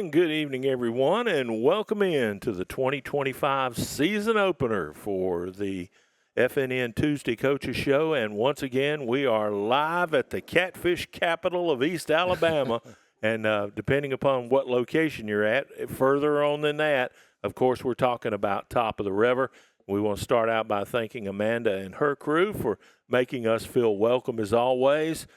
And good evening, everyone, and welcome in to the 2025 season opener for the FNN Tuesday Coaches Show. And once again, we are live at the catfish capital of East Alabama. And depending upon what location you're at, further on than that, of course, we're talking about top of the river. We want to start out by thanking Amanda and her crew for making us feel welcome as always.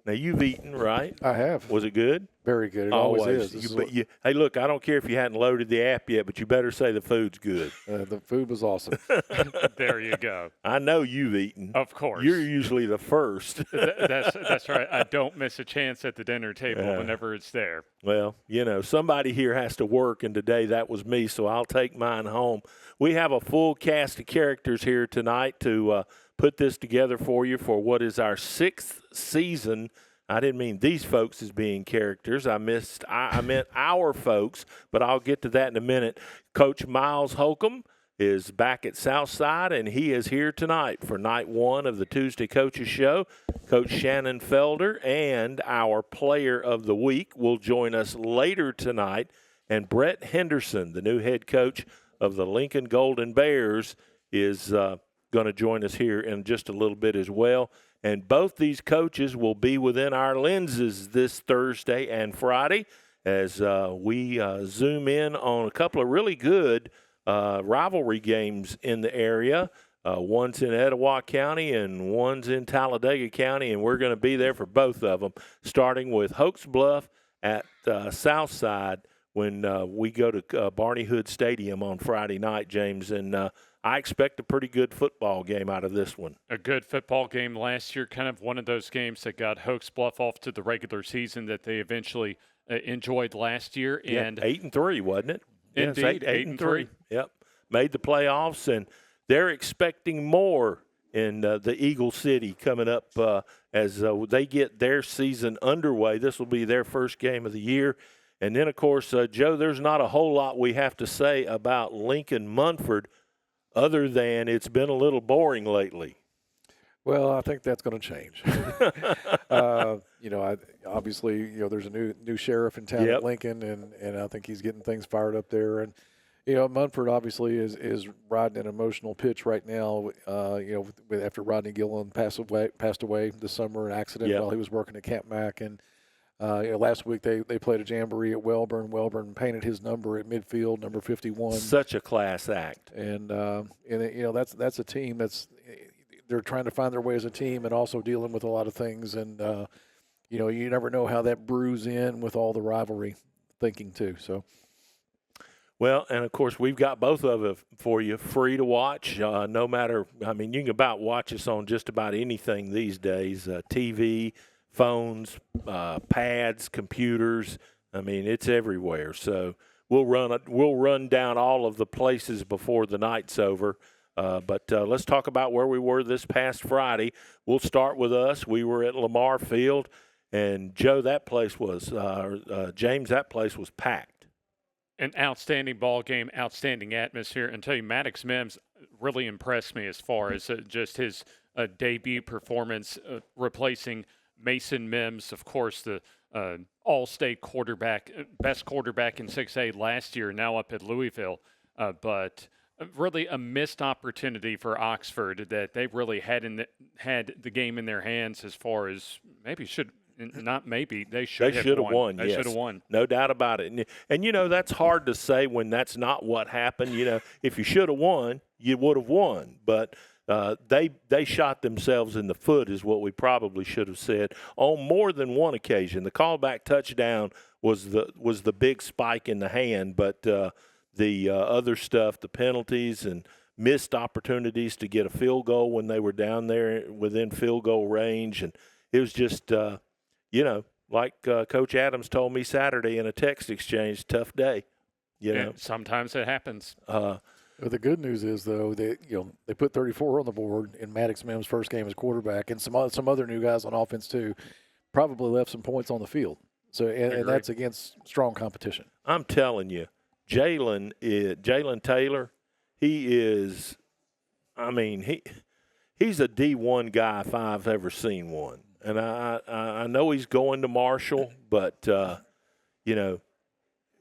Now, you've eaten, right? I have. Was it good? Very good. It always is. Hey, look, I don't care if you hadn't loaded the app yet, but you better say the food's good. The food was awesome. There you go. I know you've eaten. Of course. You're usually the first. That's right. I don't miss a chance at the dinner table whenever it's there. Well, somebody here has to work, and today that was me, so I'll take mine home. We have a full cast of characters here tonight to put this together for you for what is our sixth season. I didn't mean these folks as being characters. I meant our folks, but I'll get to that in a minute. Coach Miles Holcomb is back at Southside, and he is here tonight for night one of the Tuesday Coaches Show. Coach Shannon Felder and our player of the week will join us later tonight. And Brett Henderson, the new head coach of the Lincoln Golden Bears, is going to join us here in just a little bit as well. And both these coaches will be within our lenses this Thursday and Friday as we zoom in on a couple of really good rivalry games in the area. One's in Etowah County and one's in Talladega County, and we're going to be there for both of them, starting with Hoax Bluff at Southside when we go to Barney Hood Stadium on Friday night, James. And I expect a pretty good football game out of this one. A good football game last year, kind of one of those games that got Hoax Bluff off to the regular season that they eventually enjoyed last year. And 8-3, wasn't it? Indeed, yes, 8-3. Yep, made the playoffs, and they're expecting more in the Eagle City coming up as they get their season underway. This will be their first game of the year. And then, of course, Joe, there's not a whole lot we have to say about Lincoln Munford other than it's been a little boring lately. Well, I think that's going to change. Obviously, there's a new sheriff in town at Lincoln, and I think he's getting things fired up there. And Munford obviously is riding an emotional pitch right now. After Rodney Gillen passed away this summer in an accident while he was working at Camp Mack. And last week they played a jamboree at Welborn. Welborn painted his number at midfield, number 51. Such a class act. And that's a team they're trying to find their way as a team and also dealing with a lot of things. And you never know how that brews in with all the rivalry thinking too. So. Well, and of course we've got both of it for you, free to watch. No matter, you can about watch us on just about anything these days, TV. Phones, pads, computers. It's everywhere. So we'll run down all of the places before the night's over. But let's talk about where we were this past Friday. We'll start with us. We were at Lamar Field, and Joe, that place was James. That place was packed. An outstanding ball game, outstanding atmosphere. And tell you, Maddox Mims really impressed me as far as just his debut performance, replacing Mason Mims, of course, the all-state quarterback, best quarterback in 6A last year, now up at Louisville. But really a missed opportunity for Oxford that they really had the game in their hands as far as they should have won. They should have won. No doubt about it. And that's hard to say when that's not what happened. If you should have won, you would have won. But they shot themselves in the foot is what we probably should have said on more than one occasion. The callback touchdown was the big spike in the hand, but the other stuff, the penalties and missed opportunities to get a field goal when they were down there within field goal range, and it was just like Coach Adams told me Saturday in a text exchange, tough day. Sometimes it happens. Well, the good news is, though, they put 34 on the board in Maddox Mims' first game as quarterback, and some other new guys on offense too, probably left some points on the field. So and that's against strong competition. I'm telling you, Jalen Taylor, he is. He's a D1 guy if I've ever seen one, and I know he's going to Marshall, but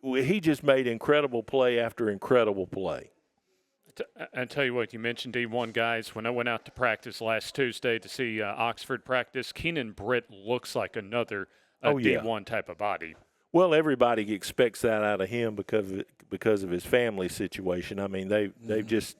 he just made incredible play after incredible play. I tell you what, you mentioned D1 guys. When I went out to practice last Tuesday to see Oxford practice, Keenan Britt looks like another D1 type of body. Well, everybody expects that out of him because of his family situation. I mean, they've just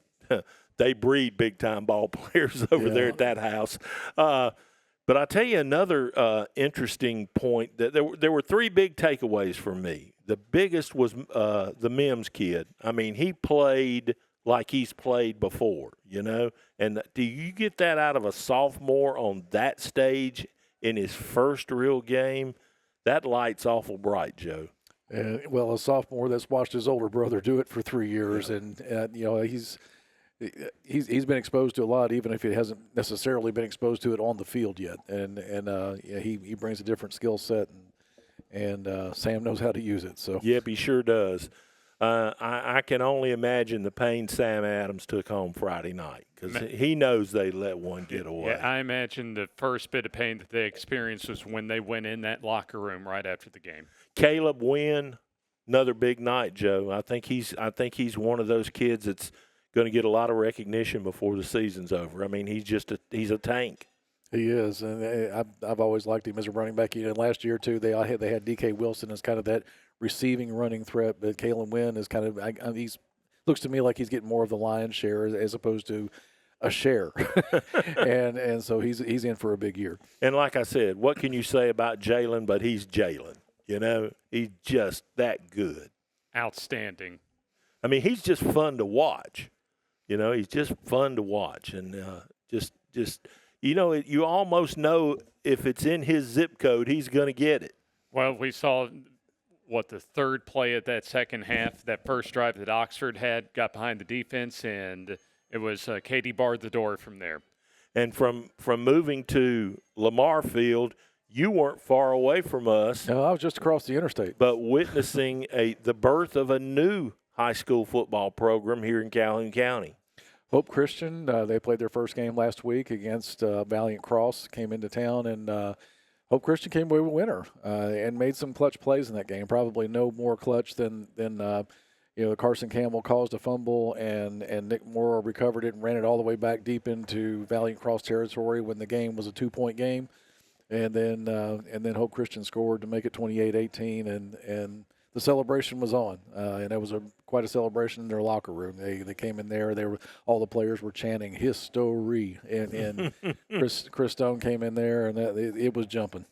they breed big time ball players over there at that house. But I tell you another interesting point that there were three big takeaways for me. The biggest was the Mims kid. I mean, he played like he's played before, you know. And do you get that out of a sophomore on that stage in his first real game? That light's awful bright, Joe. Well, a sophomore that's watched his older brother do it for 3 years, and you know he's been exposed to a lot, even if he hasn't necessarily been exposed to it on the field yet. And he brings a different skill set, and Sam knows how to use it. So yep, he sure does. I can only imagine the pain Sam Adams took home Friday night because he knows they let one get away. Yeah, I imagine the first bit of pain that they experienced was when they went in that locker room right after the game. Caleb Wynn, another big night, Joe. I think he's one of those kids that's going to get a lot of recognition before the season's over. I mean, he's a tank. He is, and I've always liked him as a running back. And last year too, they had DK Wilson as kind of that receiving running threat, but Kalen Wynn is kind of he's looks to me like he's getting more of the lion's share as opposed to a share, and so he's in for a big year. And like I said, what can you say about Jalen? But he's Jalen. You know, he's just that good. Outstanding. I mean, he's just fun to watch. You know, he's just fun to watch, and just you know, you almost know if it's in his zip code, he's going to get it. Well, we saw the third play of that second half, that first drive that Oxford had, got behind the defense, and it was Katie barred the door from there. And from moving to Lamar Field, you weren't far away from us. No, I was just across the interstate. But witnessing the birth of a new high school football program here in Calhoun County. Hope Christian, they played their first game last week against Valiant Cross, came into town, and Hope Christian came away with a winner and made some clutch plays in that game. Probably no more clutch than Carson Campbell caused a fumble, and Nick Moore recovered it and ran it all the way back deep into Valiant Cross territory when the game was a 2-point game. And then Hope Christian scored to make it 28-18, and the celebration was on, and it was quite a celebration in their locker room. They came in there. All the players were chanting "History," and Chris Stone came in there, and it was jumping.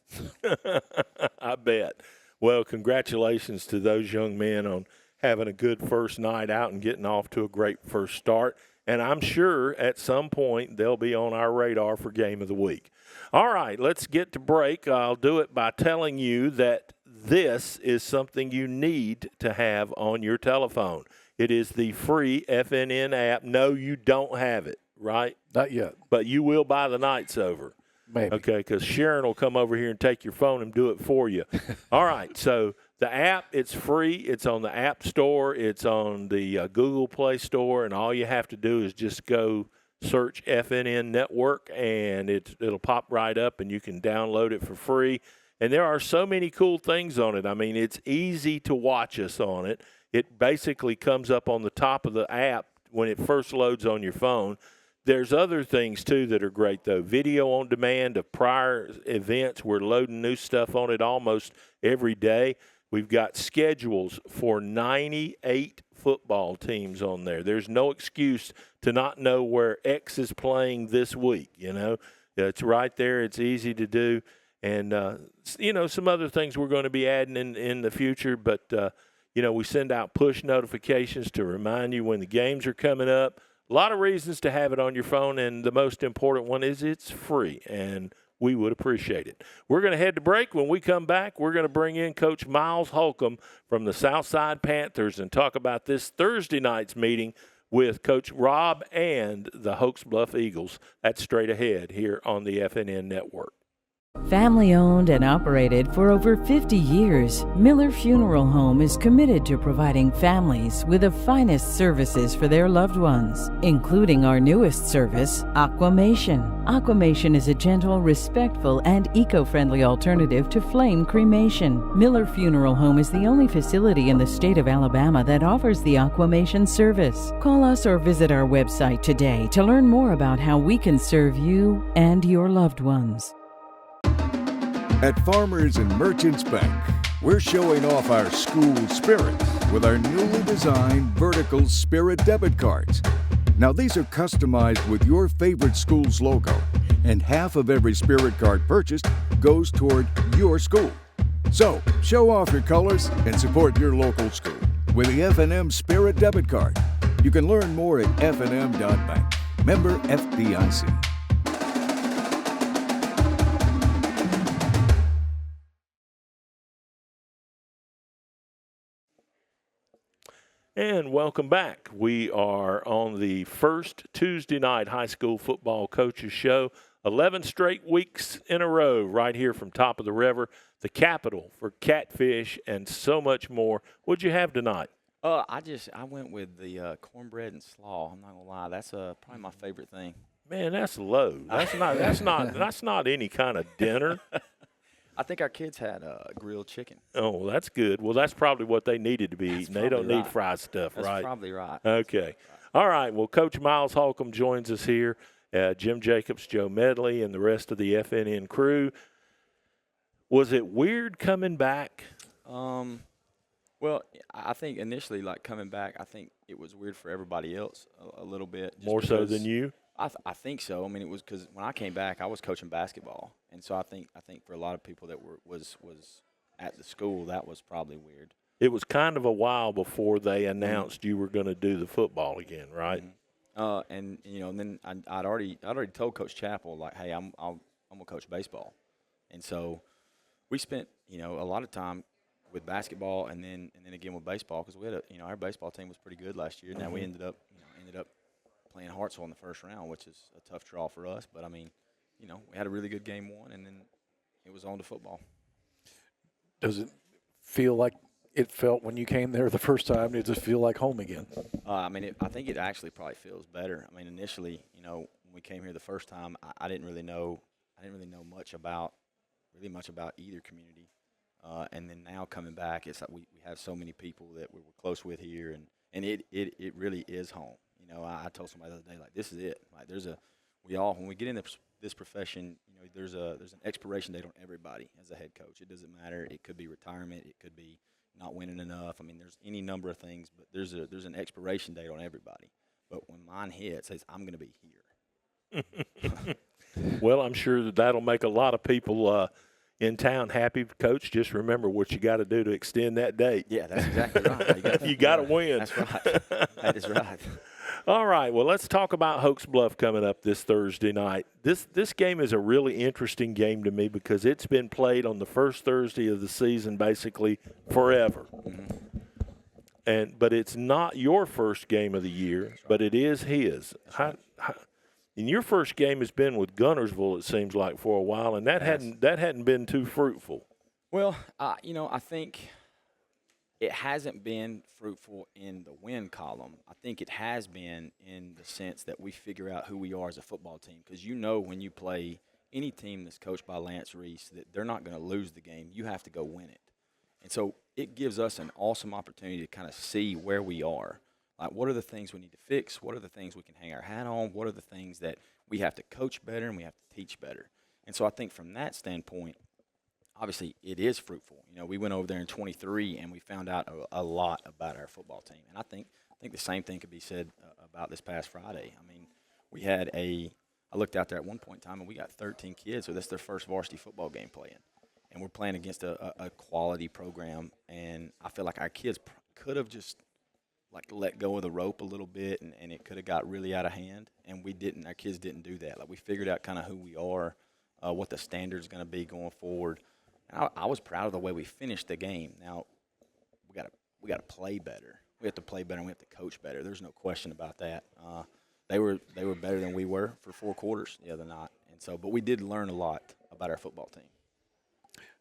I bet. Well, congratulations to those young men on having a good first night out and getting off to a great first start. And I'm sure at some point they'll be on our radar for Game of the Week. All right, let's get to break. I'll do it by telling you that this is something you need to have on your telephone. It is the free FNN app. No, you don't have it, right? Not yet. But you will by the night's over. Maybe. Okay, because Sharon will come over here and take your phone and do it for you. All right, so the app, it's free. It's on the App Store. It's on the Google Play Store, and all you have to do is just go search FNN Network, and it'll pop right up, and you can download it for free. And there are so many cool things on it. I mean, it's easy to watch us on it. It basically comes up on the top of the app when it first loads on your phone. There's other things, too, that are great, though. Video on demand of prior events. We're loading new stuff on it almost every day. We've got schedules for 98 football teams on there. There's no excuse to not know where X is playing this week, you know. It's right there. It's easy to do. And, some other things we're going to be adding in the future. But, we send out push notifications to remind you when the games are coming up. A lot of reasons to have it on your phone, and the most important one is it's free, and we would appreciate it. We're going to head to break. When we come back, we're going to bring in Coach Miles Holcomb from the Southside Panthers and talk about this Thursday night's meeting with Coach Rob and the Hoax Bluff Eagles. That's straight ahead here on the FNN Network. Family owned and operated for over 50 years, Miller Funeral Home is committed to providing families with the finest services for their loved ones, including our newest service, Aquamation. Aquamation is a gentle, respectful, and eco-friendly alternative to flame cremation. Miller Funeral Home is the only facility in the state of Alabama that offers the Aquamation service. Call us or visit our website today to learn more about how we can serve you and your loved ones. At Farmers and Merchants Bank, we're showing off our school spirit with our newly designed vertical Spirit debit cards. Now these are customized with your favorite school's logo, and half of every Spirit card purchased goes toward your school. So, show off your colors and support your local school with the F&M Spirit debit card. You can learn more at fnm.bank. Member FDIC. And welcome back. We are on the first Tuesday night high school football coaches show. 11 straight weeks in a row right here from Top of the River, the capital for catfish and so much more. What'd you have tonight? I went with the cornbread and slaw. I'm not gonna lie, that's probably my favorite thing. Man, that's low. That's not any kind of dinner. I think our kids had grilled chicken. Oh, that's good. Well, that's probably what they needed to be eating. They don't need fried stuff, That's right? That's probably right. Okay. All right. Well, Coach Miles Holcomb joins us here. Jim Jacobs, Joe Medley, and the rest of the FNN crew. Was it weird coming back? Well, I think initially, like coming back, I think it was weird for everybody else a little bit. More so than you? I think so. I mean, it was because when I came back, I was coaching basketball, and so I think for a lot of people that was at the school, that was probably weird. It was kind of a while before they announced you were going to do the football again, right? And then I'd already told Coach Chappell, like, hey, I'm gonna coach baseball, and so we spent a lot of time with basketball and then again with baseball because we had our baseball team was pretty good last year. Now we ended up playing Hartsville in the first round, which is a tough draw for us. But, I mean, we had a really good game one, and then it was on to football. Does it feel like it felt when you came there the first time? Does it feel like home again? I think it actually probably feels better. I mean, initially, when we came here the first time, I didn't really know much about either community. And then now coming back, it's like we have so many people that we were close with here, and it really is home. I told somebody the other day, like, this is it. Like, when we get in this profession, there's an expiration date on everybody as a head coach. It doesn't matter. It could be retirement. It could be not winning enough. I mean, there's any number of things, but there's an expiration date on everybody. But when mine hits, it says I'm going to be here. Well, I'm sure that'll make a lot of people in town happy. Coach, just remember what you got to do to extend that date. Yeah, that's exactly right. You got to win. That's right. That is right. All right, well, let's talk about Hoax Bluff coming up this Thursday night. This game is a really interesting game to me because it's been played on the first Thursday of the season basically forever. Mm-hmm. But it's not your first game of the year, but it is his. And your first game has been with Gunnersville, it seems like, for a while, and that hadn't been too fruitful. Well, I think it hasn't been fruitful in the win column. I think it has been in the sense that we figure out who we are as a football team. Because when you play any team that's coached by Lance Reese that they're not going to lose the game. You have to go win it. And so it gives us an awesome opportunity to kind of see where we are. Like, what are the things we need to fix? What are the things we can hang our hat on? What are the things that we have to coach better and we have to teach better? And so I think from that standpoint, obviously, it is fruitful. We went over there in 23 and we found out a lot about our football team. And I think the same thing could be said about this past Friday. I mean, I looked out there at one point in time and we got 13 kids, so that's their first varsity football game playing. And we're playing against a quality program. And I feel like our kids could have just let go of the rope a little bit and it could have got really out of hand. And we didn't. Our kids didn't do that. Like, we figured out kind of who we are, what the standard's going to be going forward. I was proud of the way we finished the game. Now, we got to play better. We have to play better and we have to coach better. There's no question about that. They were better than we were for 4 quarters the other night. And so, but we did learn a lot about our football team.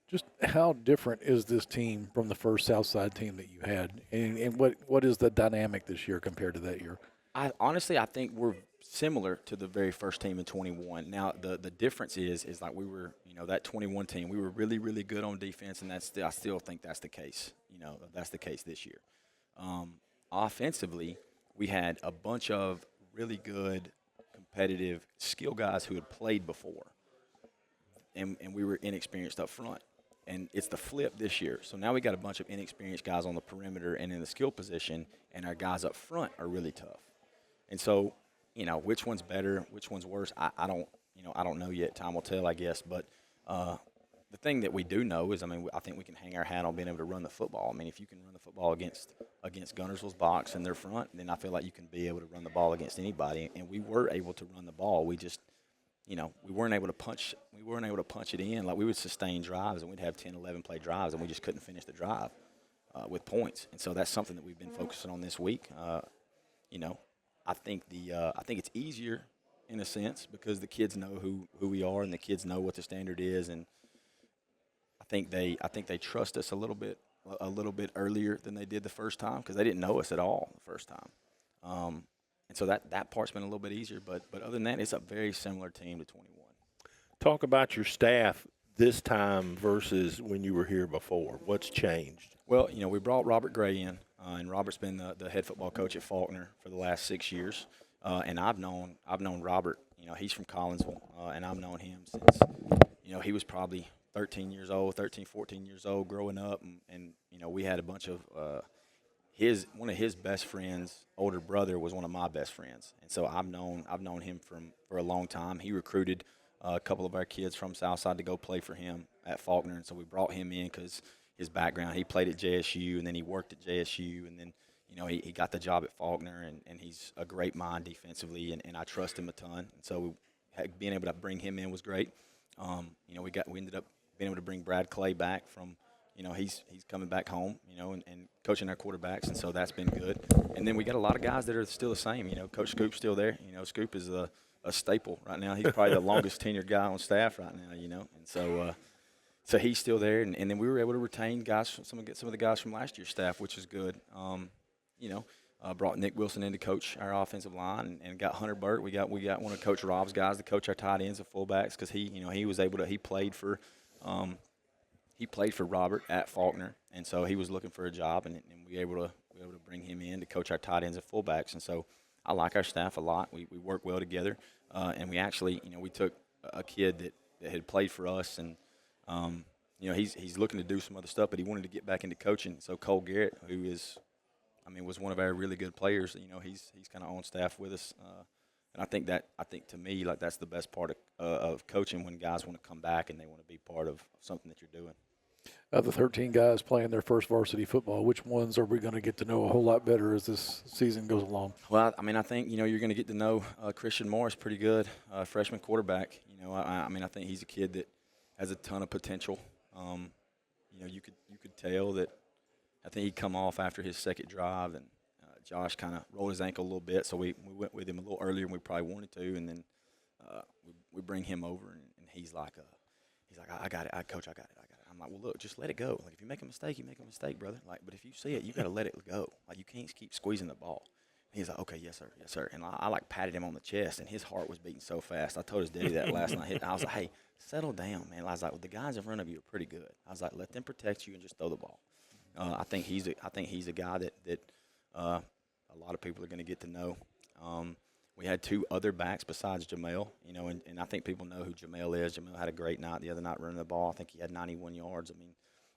Just how different is this team from the first Southside team that you had, and what is the dynamic this year compared to that year? I think we're similar to the very first team in 21. Now the difference is like we were, that 21 team, we were really, really good on defense, and I still think that's the case. That's the case this year. Offensively, we had a bunch of really good, competitive skill guys who had played before, and we were inexperienced up front. And it's the flip this year. So now we got a bunch of inexperienced guys on the perimeter and in the skill position, and our guys up front are really tough. And so, which one's better, which one's worse, I don't know yet. Time will tell, I guess. But the thing that we do know is, I think we can hang our hat on being able to run the football. I mean, if you can run the football against Guntersville's box and their front, then I feel like you can be able to run the ball against anybody. And we were able to run the ball. We just we weren't able to punch it in. Like, we would sustain drives, and we'd have 10, 11 play drives, and we just couldn't finish the drive with points. And so that's something that we've been focusing on this week. I think it's easier in a sense because the kids know who we are, and the kids know what the standard is, and I think they trust us a little bit earlier than they did the first time because they didn't know us at all the first time. And so that part's been a little bit easier, but other than that, it's a very similar team to 21. Talk about your staff this time versus when you were here before. What's changed? Well, we brought Robert Gray in, and Robert's been the head football coach at Faulkner for the last 6 years. And I've known Robert. He's from Collinsville, and I've known him since he was probably 13, 14 years old growing up, and we had a bunch of one of his best friends' older brother was one of my best friends, and so I've known him for a long time. He recruited a couple of our kids from Southside to go play for him at Faulkner, and so we brought him in because his background. He played at JSU, and then he worked at JSU, and then he got the job at Faulkner, and he's a great mind defensively, and I trust him a ton. And so being able to bring him in was great. We ended up being able to bring Brad Clay back from. He's coming back home, and coaching our quarterbacks, and so that's been good. And then we got a lot of guys that are still the same. Coach Scoop's still there. Scoop is a staple right now. He's probably the longest tenured guy on staff right now, And so he's still there. And then we were able to retain guys, some of the guys from last year's staff, which is good. Brought Nick Wilson in to coach our offensive line, and got Hunter Burt. We got one of Coach Rob's guys to coach our tight ends and fullbacks because he played for Robert at Faulkner, and so he was looking for a job, and we were able to bring him in to coach our tight ends and fullbacks. And so I like our staff a lot. We work well together, and we actually we took a kid that had played for us, and he's looking to do some other stuff, but he wanted to get back into coaching. So Cole Garrett, who was one of our really good players, he's kind of on staff with us. And I think to me, like, that's the best part of coaching, when guys want to come back and they want to be part of something that you're doing. Of the 13 guys playing their first varsity football, which ones are we going to get to know a whole lot better as this season goes along? Well, I think you're going to get to know Christian Morris pretty good, freshman quarterback. I think he's a kid that has a ton of potential. You could tell that. I think he'd come off after his second drive, and Josh kind of rolled his ankle a little bit, so we went with him a little earlier than we probably wanted to, and then we bring him over, and he's like, I got it, Coach, I got it. I'm like, well, look, just let it go. Like, if you make a mistake, you make a mistake, brother. Like, but if you see it, you got to let it go. Like, you can't keep squeezing the ball. And he's like, okay, yes, sir. And I like patted him on the chest, and his heart was beating so fast. I told his daddy that last night. I was like, hey, settle down, man. I was like, well, the guys in front of you are pretty good. I was like, let them protect you and just throw the ball. I think he's a guy that a lot of people are going to get to know. We had two other backs besides Jamel, and I think people know who Jamel is. Jamel had a great night the other night running the ball. I think he had 91 yards. I mean,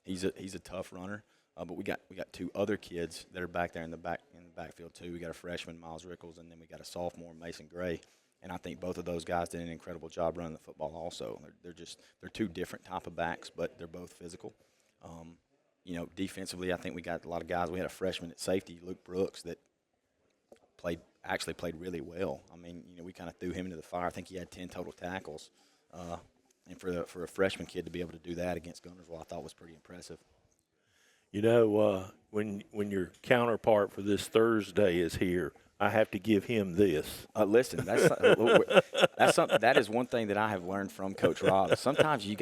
he's a tough runner. But we got two other kids that are back there in the backfield too. We got a freshman, Miles Rickles, and then we got a sophomore, Mason Gray. And I think both of those guys did an incredible job running the football also. They're two different type of backs, but they're both physical. Defensively, I think we got a lot of guys. We had a freshman at safety, Luke Brooks, that actually played really well. I mean, we kind of threw him into the fire. I think he had 10 total tackles. And for a freshman kid to be able to do that against Guntersville, I thought was pretty impressive. When your counterpart for this Thursday is here, I have to give him this. Listen, that's something. That is one thing that I have learned from Coach Rob. Sometimes he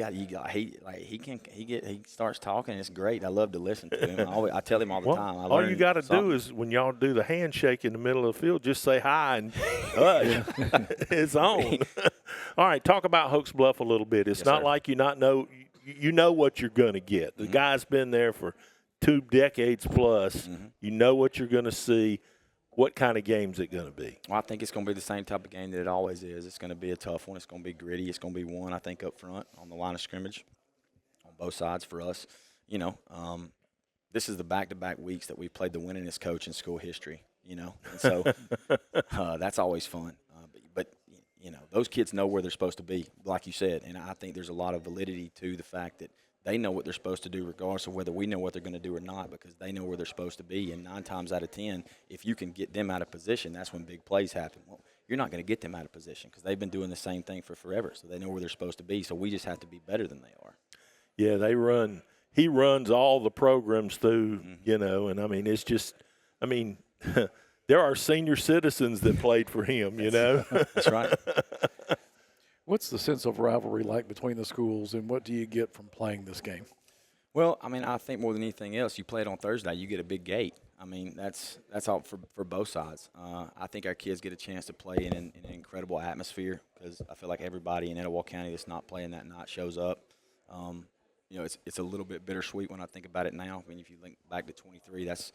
starts talking. It's great. I love to listen to him. I tell him all the time. All you got to do is when y'all do the handshake in the middle of the field, just say hi and hush. It's on. All right, talk about Hokes Bluff a little bit. It's not like you know what you're going to get. The guy's been there for 2 decades plus. You know what you're going to see. What kind of game is it going to be? Well, I think it's going to be the same type of game that it always is. It's going to be a tough one. It's going to be gritty. It's going to be one, I think, up front on the line of scrimmage on both sides for us. This is the back-to-back weeks that we've played the winningest coach in school history, and so that's always fun. But those kids know where they're supposed to be, like you said, and I think there's a lot of validity to the fact that they know what they're supposed to do regardless of whether we know what they're going to do or not, because they know where they're supposed to be. And 9 times out of 10, if you can get them out of position, that's when big plays happen. Well, you're not going to get them out of position because they've been doing the same thing for forever, so they know where they're supposed to be. So we just have to be better than they are. Yeah, he runs all the programs through, and, I mean, it's just – I mean, there are senior citizens that played for him, That's right. What's the sense of rivalry like between the schools, and what do you get from playing this game? Well, I mean, I think more than anything else, you play it on Thursday, you get a big gate. I mean, that's all for both sides. I think our kids get a chance to play in an incredible atmosphere because I feel like everybody in Etowah County that's not playing that night shows up. It's a little bit bittersweet when I think about it now. I mean, if you link back to 23, that's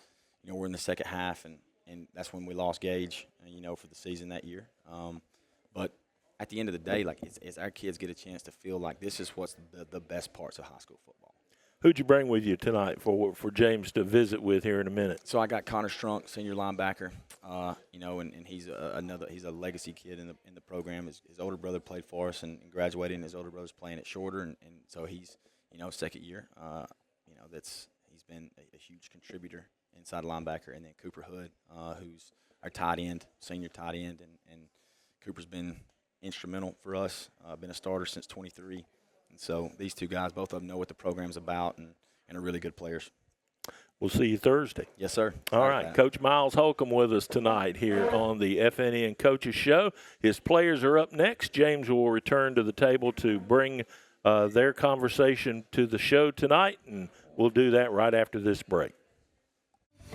we're in the second half, and that's when we lost Gage, for the season that year. But at the end of the day, like it's our kids get a chance to feel like this is what's the best parts of high school football. Who'd you bring with you tonight for James to visit with here in a minute? So I got Connor Strunk, senior linebacker, and he's he's a legacy kid in the program. His older brother played for us and graduated, and his older brother's playing at Shorter, and so he's second year. He's been a huge contributor inside linebacker, and then Cooper Hood, who's our tight end, senior tight end, and Cooper's been instrumental for us, been a starter since 23. And so these two guys, both of them know what the program's about and are really good players. We'll see you Thursday. Yes, sir. All right. Coach Miles Holcomb with us tonight here on the FNN Coaches Show. His players are up next. James will return to the table to bring their conversation to the show tonight, and we'll do that right after this break.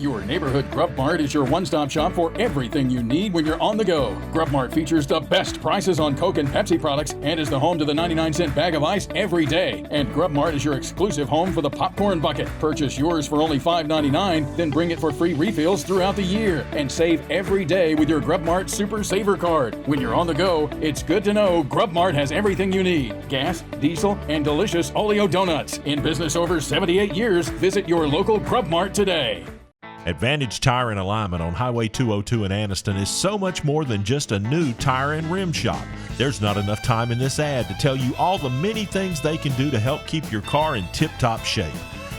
Your neighborhood Grub Mart is your one-stop shop for everything you need when you're on the go. Grub Mart features the best prices on Coke and Pepsi products and is the home to the 99-cent bag of ice every day. And Grub Mart is your exclusive home for the popcorn bucket. Purchase yours for only $5.99, then bring it for free refills throughout the year. And save every day with your Grub Mart Super Saver card. When you're on the go, it's good to know Grub Mart has everything you need. Gas, diesel, and delicious Oleo donuts. In business over 78 years, visit your local Grub Mart today. Advantage Tire and Alignment on Highway 202 in Anniston is so much more than just a new tire and rim shop. There's not enough time in this ad to tell you all the many things they can do to help keep your car in tip-top shape.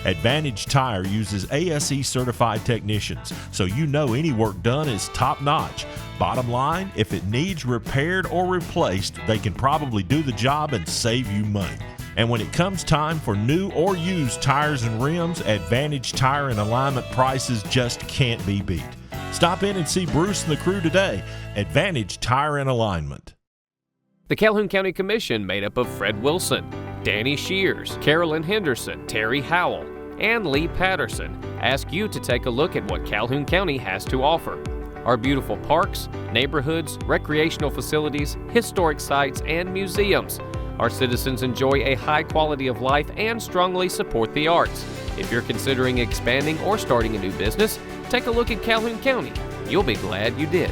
Advantage Tire uses ASE certified technicians, so you know any work done is top-notch. Bottom line, if it needs repaired or replaced, they can probably do the job and save you money. And when it comes time for new or used tires and rims, Advantage Tire and Alignment prices just can't be beat. Stop in and see Bruce and the crew today. Advantage Tire and Alignment. The Calhoun County Commission, made up of Fred Wilson, Danny Shears, Carolyn Henderson, Terry Howell, and Lee Patterson, ask you to take a look at what Calhoun County has to offer. Our beautiful parks, neighborhoods, recreational facilities, historic sites, and museums. Our citizens enjoy a high quality of life and strongly support the arts. If you're considering expanding or starting a new business, take a look at Calhoun County. You'll be glad you did.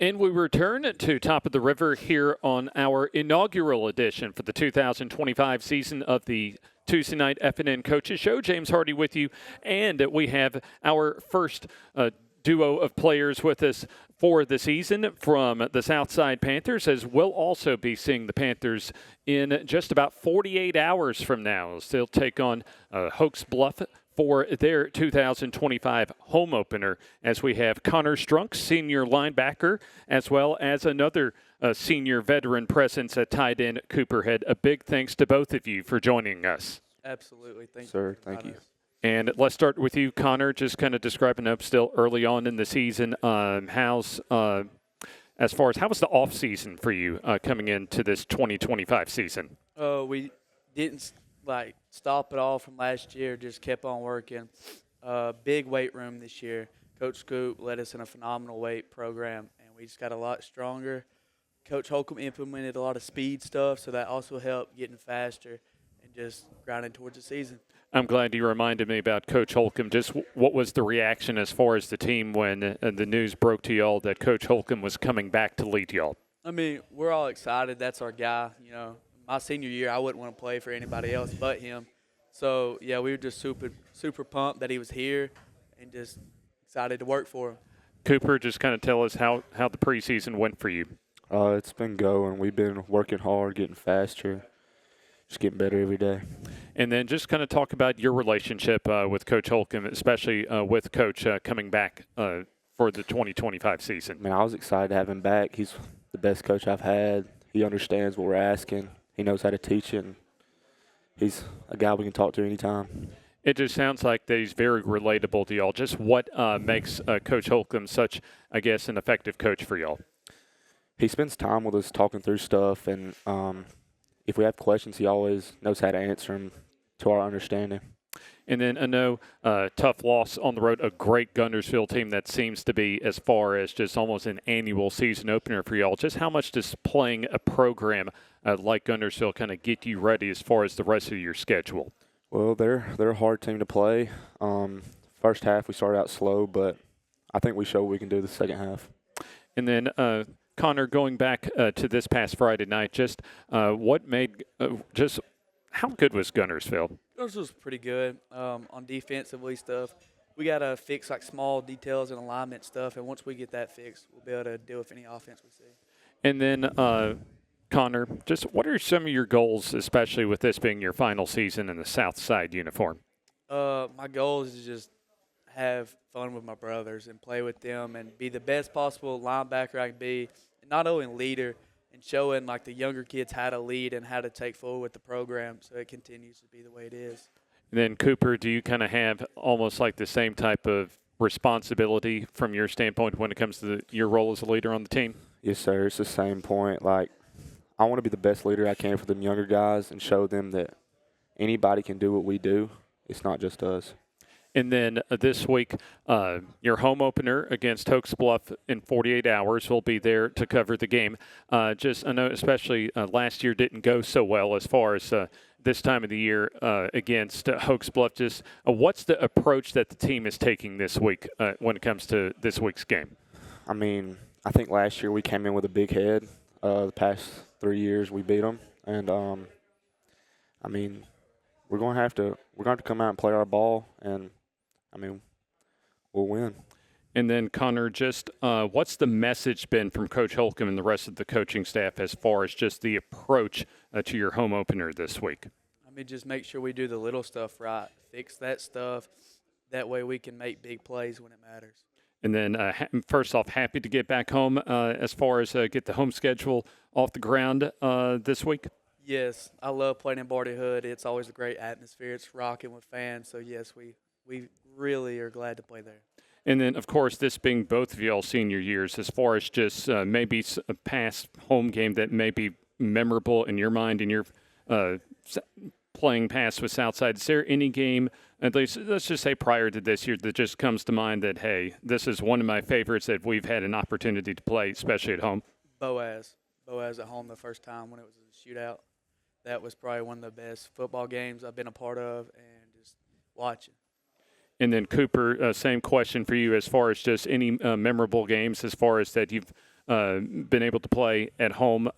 And we return to Top of the River here on our inaugural edition for the 2025 season of the Tuesday Night FNN Coaches Show. James Hardy with you, and we have our first duo of players with us for the season from the Southside Panthers, as we'll also be seeing the Panthers in just about 48 hours from now. They'll take on Hokes Bluff for their 2025 home opener, as we have Connor Strunk, senior linebacker, as well as another senior veteran presence at tight end, Cooper Head. A big thanks to both of you for joining us. Absolutely. Thank you. Sir, thank you. And let's start with you, Connor. Just kind of describing up still early on in the season. How's as far as how was the off season for you coming into this 2025 season? We didn't stop at all from last year. Just kept on working. Big weight room this year. Coach Scoop led us in a phenomenal weight program, and we just got a lot stronger. Coach Holcomb implemented a lot of speed stuff, so that also helped getting faster and just grinding towards the season. I'm glad you reminded me about Coach Holcomb. Just what was the reaction as far as the team when the news broke to y'all that Coach Holcomb was coming back to lead y'all? I mean, we're all excited. That's our guy. You know, my senior year, I wouldn't want to play for anybody else but him. So, yeah, we were just super pumped that he was here and just excited to work for him. Cooper, just kind of tell us how the preseason went for you. It's been going. We've been working hard, getting faster, just getting better every day. And then just kind of talk about your relationship with Coach Holcomb, especially with Coach coming back for the 2025 season. I mean, I was excited to have him back. He's the best coach I've had. He understands what we're asking. He knows how to teach it. And he's a guy we can talk to anytime. It just sounds like that he's very relatable to y'all. Just what makes Coach Holcomb such, I guess, an effective coach for y'all? He spends time with us talking through stuff, and if we have questions, he always knows how to answer them to our understanding. And then I know tough loss on the road, a great Guntersville team that seems to be as far as just almost an annual season opener for y'all. Just how much does playing a program like Guntersville kind of get you ready as far as the rest of your schedule? Well, they're a hard team to play. First half we started out slow, but I think we showed we can do the second half. And then Connor, going back to this past Friday night, just what made how good was Guntersville? Guntersville was pretty good on defensively stuff. We got to fix small details and alignment stuff, and once we get that fixed, we'll be able to deal with any offense we see. And then Connor, just what are some of your goals, especially with this being your final season in the Southside uniform? My goal is to just have fun with my brothers and play with them and be the best possible linebacker I can be, and not only a leader and showing the younger kids how to lead and how to take forward with the program so it continues to be the way it is. And then Cooper, do you kind of have almost like the same type of responsibility from your standpoint when it comes to your role as a leader on the team? Yes, sir. It's the same point. I want to be the best leader I can for them younger guys and show them that anybody can do what we do. It's not just us. And then this week, your home opener against Oaks Bluff in 48 hours will be there to cover the game. I know especially last year didn't go so well as far as this time of the year against Oaks Bluff. Just what's the approach that the team is taking this week when it comes to this week's game? I mean, I think last year we came in with a big head. The past 3 years we beat them, and I mean, we're going to have to come out and play our ball, and I mean, we'll win. And then Connor, just what's the message been from Coach Holcomb and the rest of the coaching staff as far as just the approach to your home opener this week? I mean, just make sure we do the little stuff right, fix that stuff. That way we can make big plays when it matters. And then, first off, happy to get back home as far as get the home schedule off the ground this week? Yes, I love playing in Barty Hood. It's always a great atmosphere. It's rocking with fans. So, yes, we really are glad to play there. And then, of course, this being both of y'all senior years, as far as just maybe a past home game that may be memorable in your mind in your playing past with Southside, is there any game, at least let's just say prior to this year, that just comes to mind that, hey, this is one of my favorites that we've had an opportunity to play, especially at home? Boaz at home the first time when it was a shootout. That was probably one of the best football games I've been a part of, and just watching. And then, Cooper, same question for you as far as just any memorable games as far as that you've been able to play at home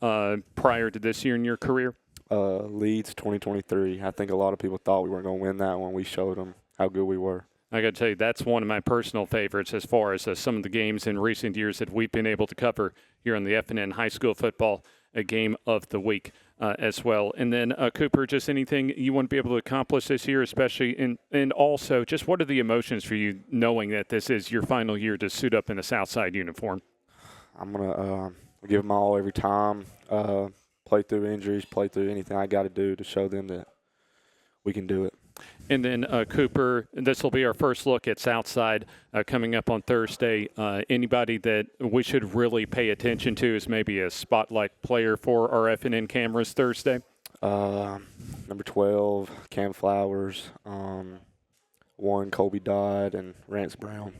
prior to this year in your career? Leeds 2023. I think a lot of people thought we weren't going to win that one. We showed them how good we were. I got to tell you, that's one of my personal favorites as far as some of the games in recent years that we've been able to cover here on the FNN High School Football Game of the Week as well. And then, Cooper, just anything you want to be able to accomplish this year, especially, and also just what are the emotions for you knowing that this is your final year to suit up in a Southside uniform? I'm going to give them all every time, play through injuries, play through anything I got to do to show them that we can do it. And then, Cooper, this will be our first look at Southside coming up on Thursday. Anybody that we should really pay attention to is maybe a spotlight player for our FNN cameras Thursday? Number 12, Cam Flowers, 1, Colby Dodd, and Rance Brown.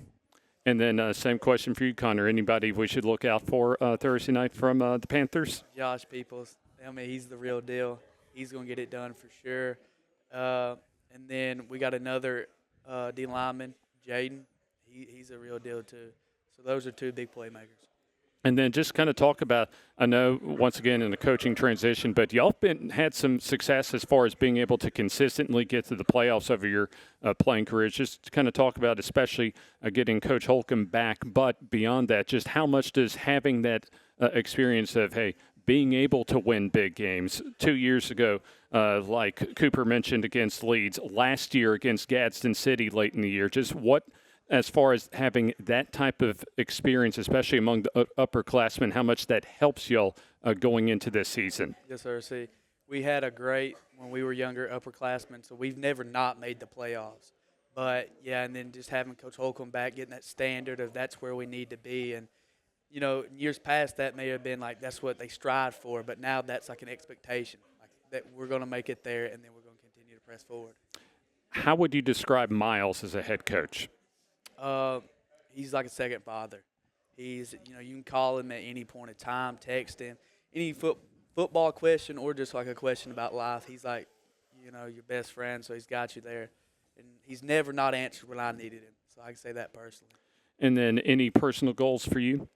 And then same question for you, Connor. Anybody we should look out for Thursday night from the Panthers? Josh Peoples. I mean, he's the real deal. He's going to get it done for sure. And then we got another D lineman, Jaden. He's a real deal too. So those are 2 big playmakers. And then just kind of talk about, I know, once again, in the coaching transition, but y'all had some success as far as being able to consistently get to the playoffs over your playing careers. Just to kind of talk about especially getting Coach Holcomb back, but beyond that, just how much does having that experience of, hey, being able to win big games 2 years ago, like Cooper mentioned against Leeds, last year against Gadsden City late in the year, just what – as far as having that type of experience, especially among the upperclassmen, how much that helps y'all going into this season? Yes, sir. See, we had a great, when we were younger, upperclassmen, so we've never not made the playoffs. But, yeah, and then just having Coach Holcomb back, getting that standard of that's where we need to be. And, you know, in years past, that may have been like that's what they strive for, but now that's like an expectation, like that we're going to make it there and then we're going to continue to press forward. How would you describe Miles as a head coach? He's like a second father. He's, you know, you can call him at any point in time, text him, any football question or just like a question about life. He's like, you know, your best friend, so he's got you there. And he's never not answered when I needed him, so I can say that personally. And then any personal goals for you?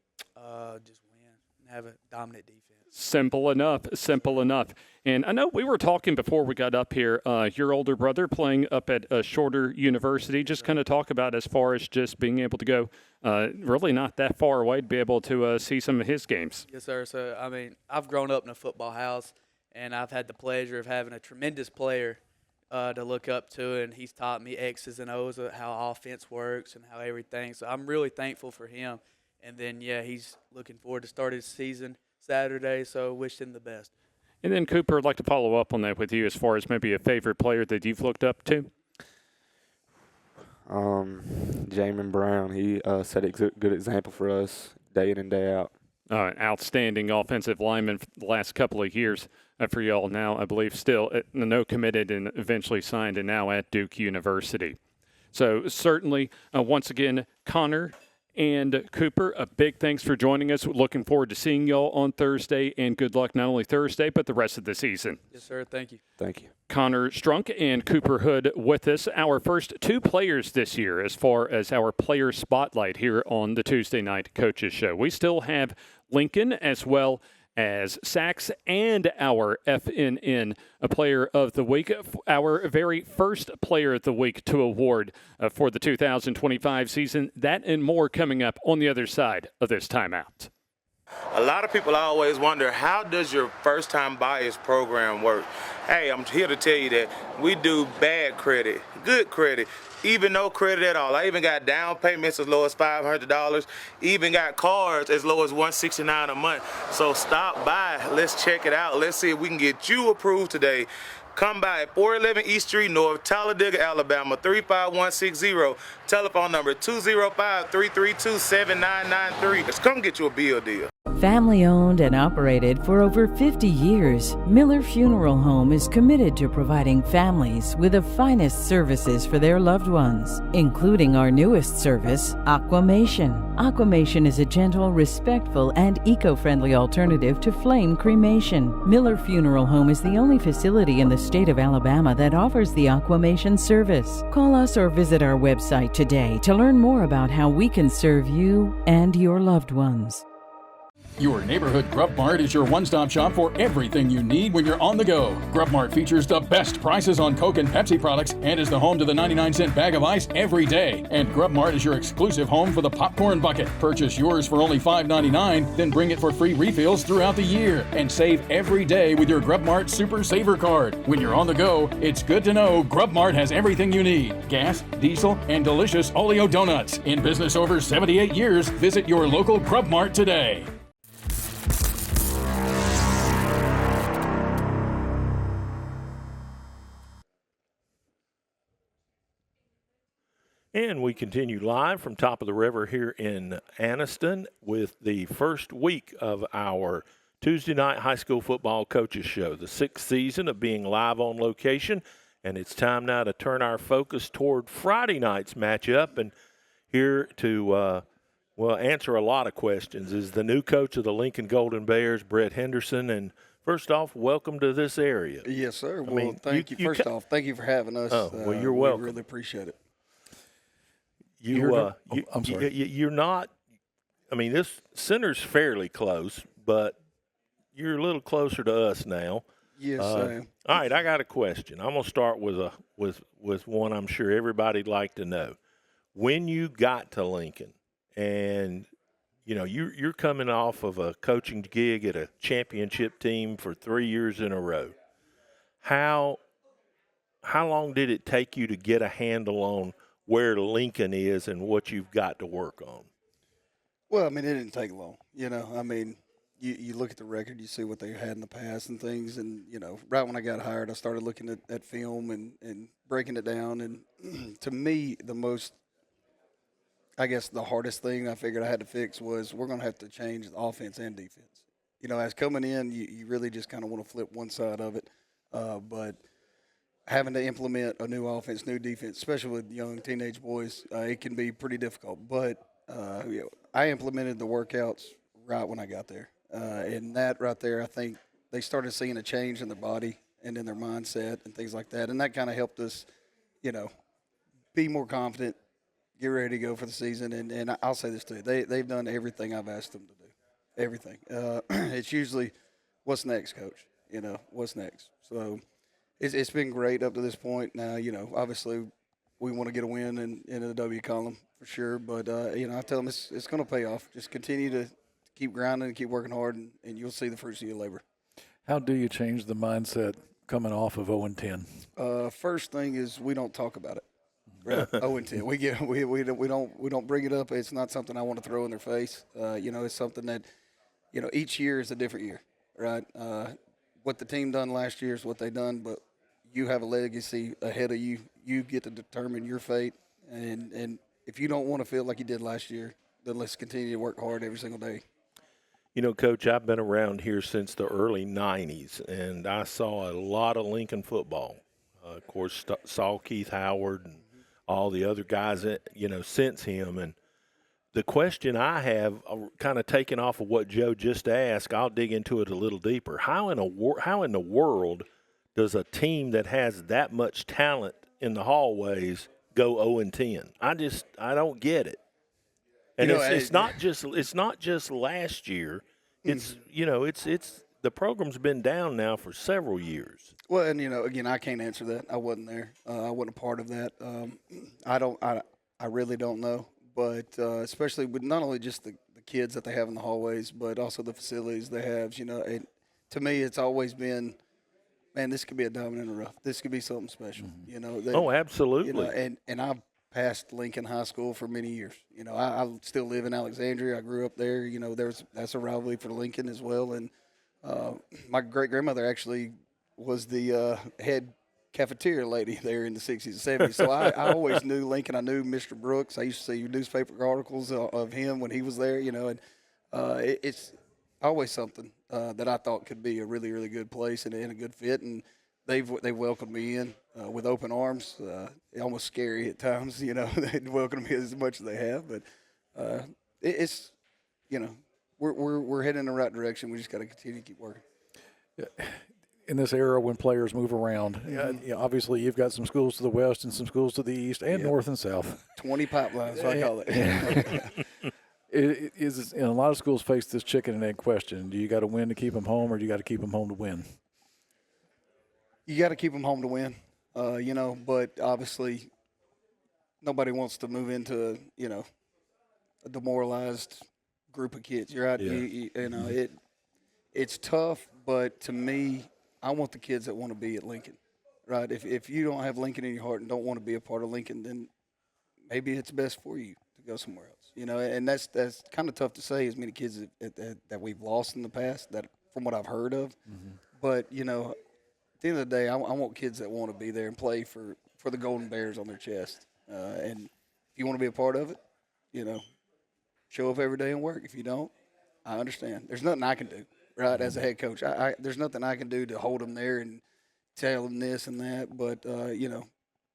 Just win and have a dominant defense. Simple enough, simple enough. And I know we were talking before we got up here, your older brother playing up at Shorter University. Just kind of talk about as far as just being able to go really not that far away to be able to see some of his games. Yes, sir. So, I mean, I've grown up in a football house, and I've had the pleasure of having a tremendous player to look up to, and he's taught me X's and O's of how offense works and how everything. So I'm really thankful for him. And then, yeah, he's looking forward to start his season Saturday, so wish him the best. And then, Cooper, I'd like to follow up on that with you as far as maybe a favorite player that you've looked up to. Jamin Brown, he set a good example for us day in and day out. Outstanding offensive lineman for the last couple of years for y'all now, I believe, still no committed and eventually signed and now at Duke University. So certainly, once again, Connor and Cooper, a big thanks for joining us. We're looking forward to seeing y'all on Thursday, and good luck not only Thursday, but the rest of the season. Yes, sir. Thank you. Thank you. Connor Strunk and Cooper Hood with us, our first 2 players this year as far as our player spotlight here on the Tuesday Night Coaches Show. We still have Lincoln as well as Sachs and our FNN Player of the Week, our very first Player of the Week to award for the 2025 season. That and more coming up on the other side of this timeout. A lot of people always wonder, how does your first-time buyers program work? Hey, I'm here to tell you that we do bad credit, good credit, even no credit at all. I even got down payments as low as $500, even got cards as low as $169 a month. So stop by, let's check it out. Let's see if we can get you approved today. Come by at 411 East Street North, Talladega, Alabama, 35160. Telephone number 205-332-7993. Let's come get you a deal. Family owned and operated for over 50 years, Miller Funeral Home is committed to providing families with the finest services for their loved ones, including our newest service, Aquamation. Aquamation is a gentle, respectful, and eco-friendly alternative to flame cremation. Miller Funeral Home is the only facility in the state of Alabama that offers the Aquamation service. Call us or visit our website today to learn more about how we can serve you and your loved ones. Your neighborhood Grub Mart is your one-stop shop for everything you need when you're on the go. Grub Mart features the best prices on Coke and Pepsi products and is the home to the 99-cent bag of ice every day. And Grub Mart is your exclusive home for the popcorn bucket. Purchase yours for only $5.99, then bring it for free refills throughout the year. And save every day with your Grub Mart Super Saver card. When you're on the go, it's good to know Grub Mart has everything you need. Gas, diesel, and delicious Oleo donuts. In business over 78 years, visit your local Grub Mart today. And we continue live from Top of the River here in Anniston with the first week of our Tuesday night high school football coaches show, the 6th season of being live on location. And it's time now to turn our focus toward Friday night's matchup. And here to answer a lot of questions is the new coach of the Lincoln Golden Bears, Brett Henderson. And first off, welcome to this area. Yes, sir. Thank you. First off, thank you for having us. Oh, well, you're welcome. We really appreciate it. I'm sorry. You're not. I mean, this center's fairly close, but you're a little closer to us now. Yes, I am. All right, I got a question. I'm gonna start with one I'm sure everybody'd like to know. When you got to Lincoln, and you're coming off of a coaching gig at a championship team for 3 years in a row. How long did it take you to get a handle on where Lincoln is and what you've got to work on? Well, I mean, it didn't take long. I mean, you look at the record, you see what they had in the past and things. And, right when I got hired, I started looking at film and breaking it down. And to me, the hardest thing I figured I had to fix was we're going to have to change the offense and defense. As coming in, you really just kind of want to flip one side of it. But having to implement a new offense, new defense, especially with young teenage boys, it can be pretty difficult. But I implemented the workouts right when I got there. And that right there, I think they started seeing a change in their body and in their mindset and things like that. And that kind of helped us, be more confident, get ready to go for the season. And I'll say this too. They've done everything I've asked them to do, everything. It's usually, what's next, Coach? What's next? So it's been great up to this point. Now, obviously we want to get a win in the W column for sure. But, I tell them it's going to pay off. Just continue to keep grinding and keep working hard, and you'll see the fruits of your labor. How do you change the mindset coming off of 0-10? First thing is we don't talk about it. Right? 0-10. We don't bring it up. It's not something I want to throw in their face. It's something that, each year is a different year, right? What the team done last year is what they done, but you have a legacy ahead of you. You get to determine your fate, and if you don't want to feel like you did last year, then let's continue to work hard every single day. Coach, I've been around here since the early 90s, and I saw a lot of Lincoln football. Of course, saw Keith Howard and all the other guys, since him. And the question I have, kind of taking off of what Joe just asked, I'll dig into it a little deeper. How in the world does a team that has that much talent in the hallways go 0-10? I don't get it. And it's not just last year. It's it's the program's been down now for several years. Well, and again, I can't answer that. I wasn't there. I wasn't a part of that. I really don't know. But especially with not only just the kids that they have in the hallways, but also the facilities they have. And to me, it's always been, man, this could be a diamond in the rough. This could be something special. Oh, absolutely. And I've passed Lincoln High School for many years. I still live in Alexandria. I grew up there. That's a rivalry for Lincoln as well. And my great grandmother actually was the head cafeteria lady there in the 60s and 70s. So I always knew Lincoln. I knew Mr. Brooks. I used to see newspaper articles of him when he was there, and it's always something that I thought could be a really, really good place and a good fit. And they welcomed me in with open arms. Almost scary at times, they welcome me as much as they have. But it's, we're heading in the right direction. We just got to continue to keep working. In this era when players move around, obviously you've got some schools to the west and some schools to the east and north and south. 20 pipelines, I call it. A lot of schools face this chicken and egg question. Do you got to win to keep them home, or do you got to keep them home to win? You got to keep them home to win, but obviously nobody wants to move into, a demoralized group of kids. You're right. Yeah. It's tough, but to me, I want the kids that want to be at Lincoln, right? If you don't have Lincoln in your heart and don't want to be a part of Lincoln, then maybe it's best for you to go somewhere else, and that's kind of tough to say, as many kids that we've lost in the past, that from what I've heard of. Mm-hmm. But, at the end of the day, I want kids that want to be there and play for the Golden Bears on their chest. And If you want to be a part of it, show up every day and work. If you don't, I understand. There's nothing I can do, right, as a head coach. There's nothing I can do to hold them there and tell them this and that. But, the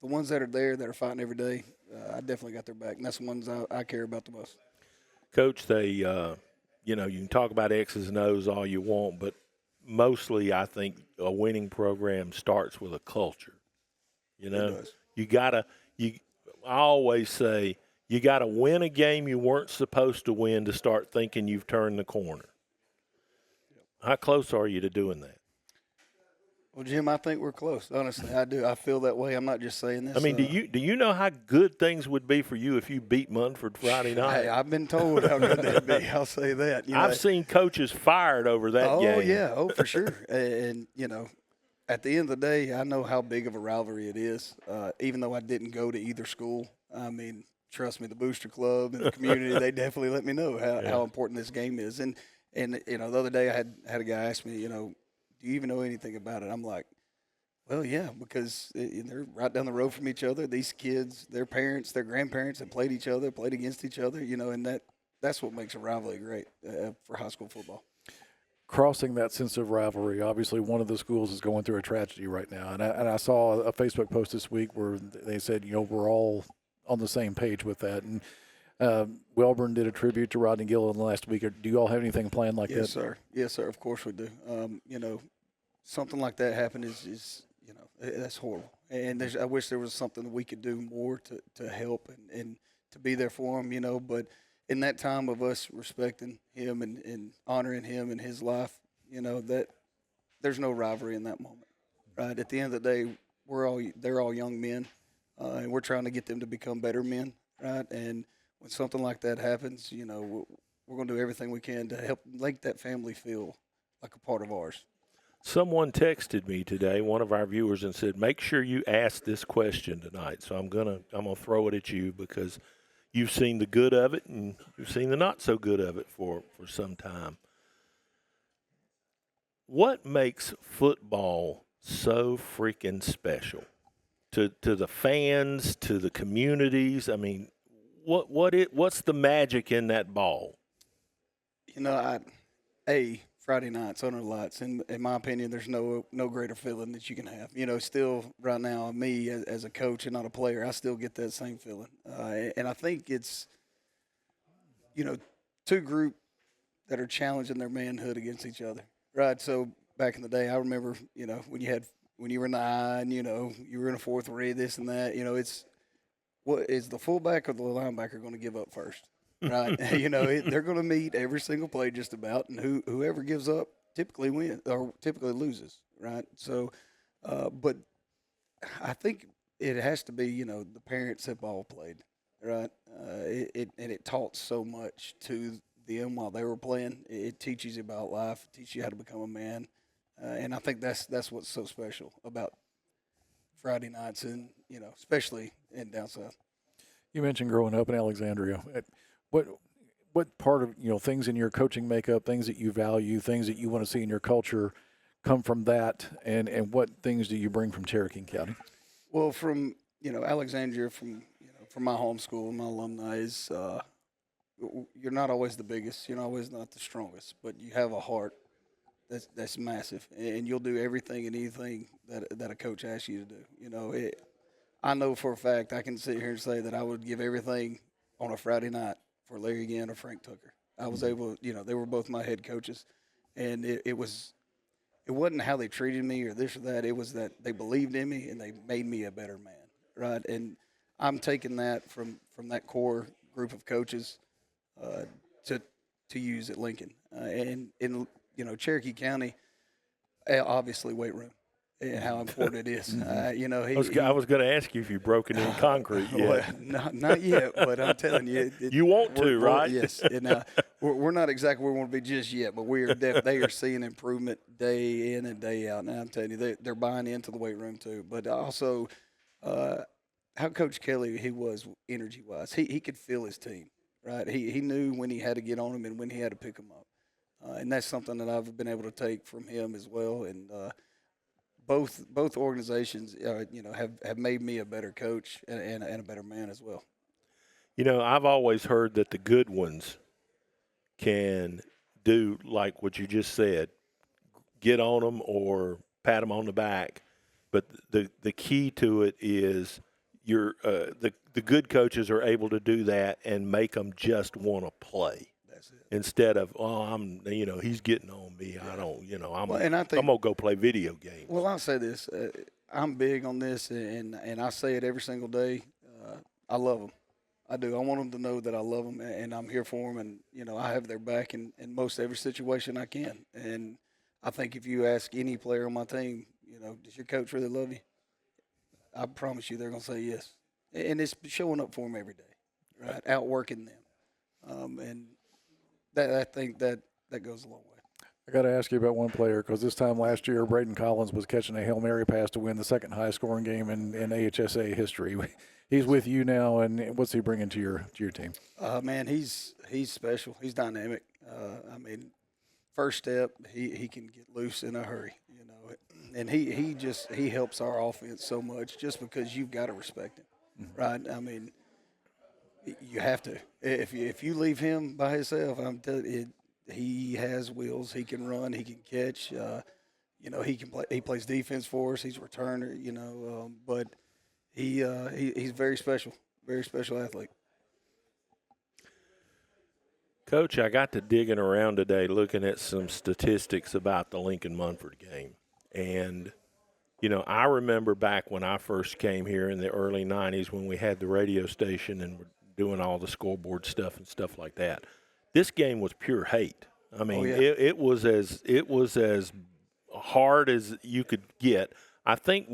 ones that are there that are fighting every day, I definitely got their back. And that's the ones I care about the most. Coach, they, you can talk about X's and O's all you want, but mostly I think a winning program starts with a culture. It does. I always say, you got to win a game you weren't supposed to win to start thinking you've turned the corner. How close are you to doing that? Well, Jim, I think we're close. Honestly, I do. I feel that way. I'm not just saying this. I mean, do you know how good things would be for you if you beat Munford Friday night? Hey, I've been told how good that'd be. I'll say that. I've seen coaches fired over that game. Oh, yeah. Oh, for sure. And, at the end of the day, I know how big of a rivalry it is. Even though I didn't go to either school, I mean, trust me, the Booster Club and the community, they definitely let me know how important this game is. And the other day I had a guy ask me, do you even know anything about it? I'm like, well, yeah, because they're right down the road from each other. These kids, their parents, their grandparents have played against each other, and that's what makes a rivalry great for high school football. Crossing that sense of rivalry, obviously one of the schools is going through a tragedy right now. And I saw a Facebook post this week where they said, we're all on the same page with that. And Welborn did a tribute to Rodney Gilliland last week. Do you all have anything planned like that? Yes, sir. Of course we do. Something like that happened is that's horrible. And I wish there was something that we could do more to help and to be there for him, But in that time of us respecting him and honoring him and his life, that there's no rivalry in that moment, right? At the end of the day, they're all young men, and we're trying to get them to become better men, right? And when something like that happens, we're going to do everything we can to help make that family feel like a part of ours. Someone texted me today, one of our viewers, and said, make sure you ask this question tonight. So I'm gonna throw it at you because you've seen the good of it and you've seen the not so good of it for some time. What makes football so freaking special to the fans, to the communities? I mean, what's the magic in that ball? Friday nights under the lights, in my opinion, there's no greater feeling that you can have. Still right now, me as a coach and not a player, I still get that same feeling. And I think it's, two groups that are challenging their manhood against each other, right? So back in the day, I remember, when you were in the I and, you were in a fourth grade, this and that, it's what is the fullback or the linebacker going to give up first? Right, they're going to meet every single play just about, and whoever gives up typically wins or typically loses, right? So, but I think it has to be, the parents that ball played, right? It taught so much to them while they were playing. It teaches you about life, it teaches you how to become a man, and I think that's what's so special about Friday nights, and especially in down south. You mentioned growing up in Alexandria. What part of things in your coaching makeup, things that you value, things that you want to see in your culture, come from that, and what things do you bring from Cherokee County? Well, from Alexandria, from my home school, my alumni is you're not always the biggest, you're always not the strongest, but you have a heart that's massive, and you'll do everything and anything that a coach asks you to do. I know for a fact I can sit here and say that I would give everything on a Friday night for Larry Gann or Frank Tucker. I was able, they were both my head coaches, and it wasn't how they treated me or this or that. It was that they believed in me and they made me a better man, right? And I'm taking that from that core group of coaches to use at Lincoln, and in Cherokee County, obviously weight room. And how important it is. I was going to ask you if you broke it in concrete yet. Well, not yet, but I'm telling you. You want to, right? Yes. And we're not exactly where we want to be just yet, but we are they are seeing improvement day in and day out. And I'm telling you, they're buying into the weight room too. But also, how Coach Kelly, he was energy-wise. He could feel his team, right? He knew when he had to get on them and when he had to pick them up. And that's something that I've been able to take from him as well. And both organizations, have made me a better coach and a better man as well. You know, I've always heard that the good ones can do like what you just said, get on them or pat them on the back. But the key to it is the good coaches are able to do that and make them just want to play. That's it. Instead of, he's getting on me. I don't, I'm going to go play video games. Well, I'll say this. I'm big on this, and I say it every single day. I love them. I do. I want them to know that I love them, and I'm here for them, and, I have their back in most every situation I can. And I think if you ask any player on my team, does your coach really love you? I promise you they're going to say yes. And it's showing up for them every day, right? Outworking them. And I think that goes a long way. I got to ask you about one player because this time last year, Braden Collins was catching a Hail Mary pass to win the second highest scoring game in AHSA history. He's with you now, and what's he bringing to your team? Man, he's special. He's dynamic. First step, he can get loose in a hurry, and he helps our offense so much just because you've got to respect him, right? I mean, you have to. If you leave him by himself, I'm telling you, he has wheels. He can run. He can catch. He can play. He plays defense for us. He's a returner. But he's very special athlete. Coach, I got to digging around today looking at some statistics about the Lincoln-Munford game. And, I remember back when I first came here in the early 90s when we had the radio station and were doing all the scoreboard stuff and stuff like that. This game was pure hate. I mean, it was as hard as you could get. I think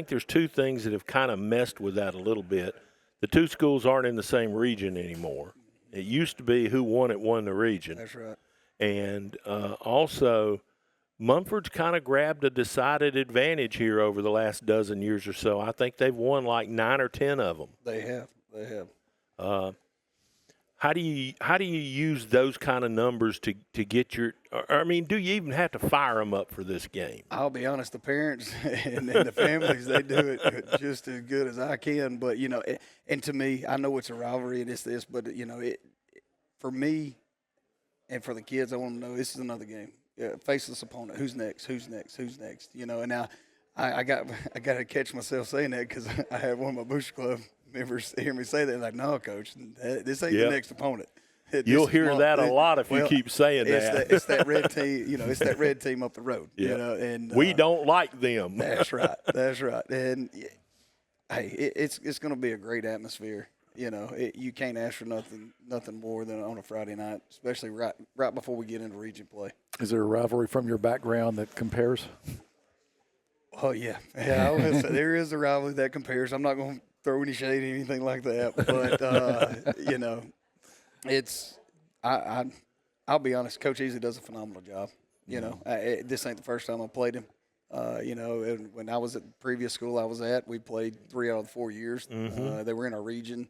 there's two things that have kind of messed with that a little bit. The two schools aren't in the same region anymore. It used to be who won the region. That's right. And also, Munford's kind of grabbed a decided advantage here over the last dozen years or so. I think they've won like 9 or 10 of them. They have. How do you use those kind of numbers to get your – I mean, do you even have to fire them up for this game? I'll be honest, the parents and the families, they do it just as good as I can. But, and to me, I know it's a rivalry and it's this, but, for me and for the kids, I want to know this is another game. Faceless opponent. Who's next? And now I got to catch myself saying that because I had one of my Booster Club members hear me say that. Like, no, Coach, this ain't the next opponent. You'll hear that a lot if you keep saying that. It's that red team, it's that red team up the road. Yeah. And we don't like them. That's right. And hey, it's going to be a great atmosphere. You can't ask for nothing more than on a Friday night, especially right before we get into region play. Is there a rivalry from your background that compares? Oh yeah. There is a rivalry that compares. I'm not going to throw any shade or anything like that, but it's I'll be honest. Coach Easley does a phenomenal job. This ain't the first time I played him. And when I was at the previous school I was at, we played 3 out of the 4 years. They were in our region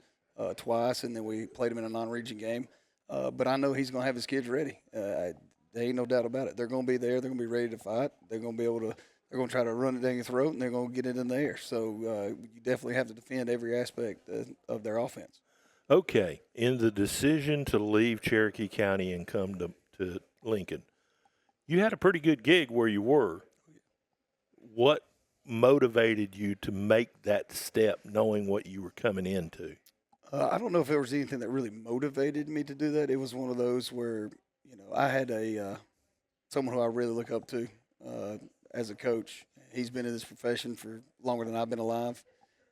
twice, and then we played them in a non-region game. But I know he's going to have his kids ready. There ain't no doubt about it. They're going to be there. They're going to be ready to fight. They're going to be able to. They're going to try to run it down your throat, and they're going to get it in the air. So you definitely have to defend every aspect of their offense. Okay, in the decision to leave Cherokee County and come to Lincoln, you had a pretty good gig where you were. What motivated you to make that step knowing what you were coming into? I don't know if there was anything that really motivated me to do that. It was one of those where, I had someone who I really look up to as a coach. He's been in this profession for longer than I've been alive.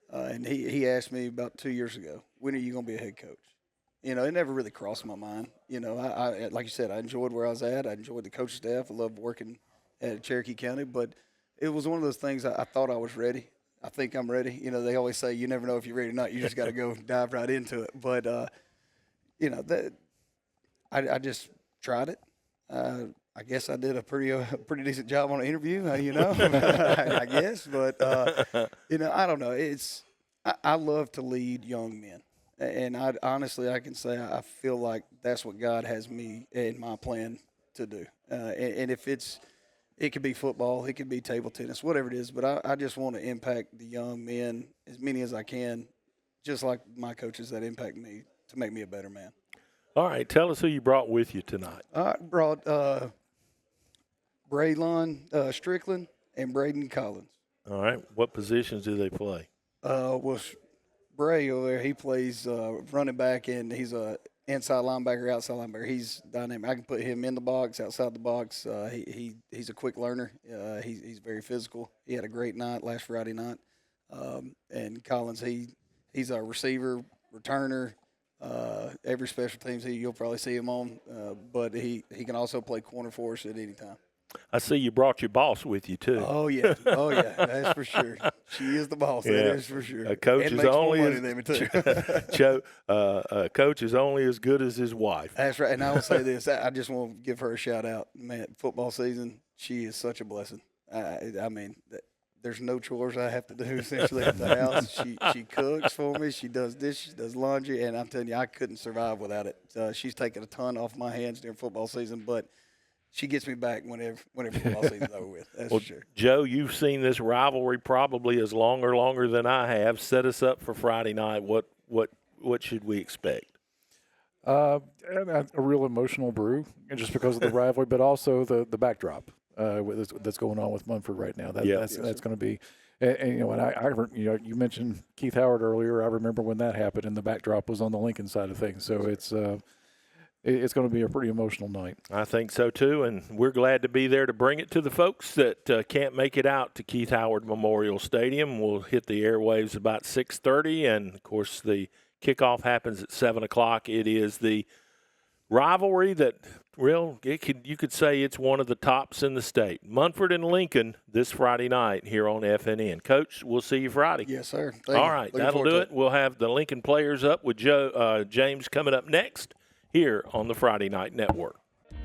And he asked me about 2 years ago, when are you going to be a head coach? It never really crossed my mind. I like you said, I enjoyed where I was at. I enjoyed the coaching staff. I loved working at Cherokee County. But it was one of those things I thought I was ready. I think I'm ready. They always say you never know if you're ready or not. You just got to go dive right into it. But, I just tried it. I guess I did a pretty decent job on the interview, I guess. But, I don't know. I love to lead young men. And honestly, I can say I feel like that's what God has me in my plan to do. And if it could be football, it could be table tennis, whatever it is. But I just want to impact the young men, as many as I can, just like my coaches that impact me to make me a better man. All right, tell us who you brought with you tonight. I brought Braylon Strickland and Braden Collins. All right, what positions do they play? Well, Bray over there, he plays running back, and he's a inside linebacker, outside linebacker. He's dynamic. I can put him in the box, outside the box. He's a quick learner. He's very physical. He had a great night last Friday night. And Collins, he's a receiver, returner. Every special teams you'll probably see him on, but he can also play corner for us at any time. I see you brought your boss with you too. Oh yeah, that's for sure. She is the boss. Yeah. That is for sure. A coach and is makes only more money than me too. a coach is only as good as his wife. That's right. And I will say this: I just want to give her a shout out. Man, football season, she is such a blessing. I mean, there's no chores I have to do essentially at the house. She cooks for me. She does dishes, does laundry, and I'm telling you, I couldn't survive without it. She's taken a ton off my hands during football season, but she gets me back whenever football season's over with. That's for sure. Joe, you've seen this rivalry probably as long or longer than I have. Set us up for Friday night. What should we expect? A real emotional brew, and just because of the rivalry, but also the backdrop that's going on with Munford right now. That's going to be, and you mentioned Keith Howard earlier. I remember when that happened, and the backdrop was on the Lincoln side of things. So it's going to be a pretty emotional night. I think so, too, and we're glad to be there to bring it to the folks that can't make it out to Keith Howard Memorial Stadium. We'll hit the airwaves about 6:30, and, of course, the kickoff happens at 7 o'clock. It is the rivalry that, you could say it's one of the tops in the state. Munford and Lincoln this Friday night here on FNN. Coach, we'll see you Friday. Yes, sir. All right, that'll do it. We'll have the Lincoln players up with James coming up next here on the Friday Night Network.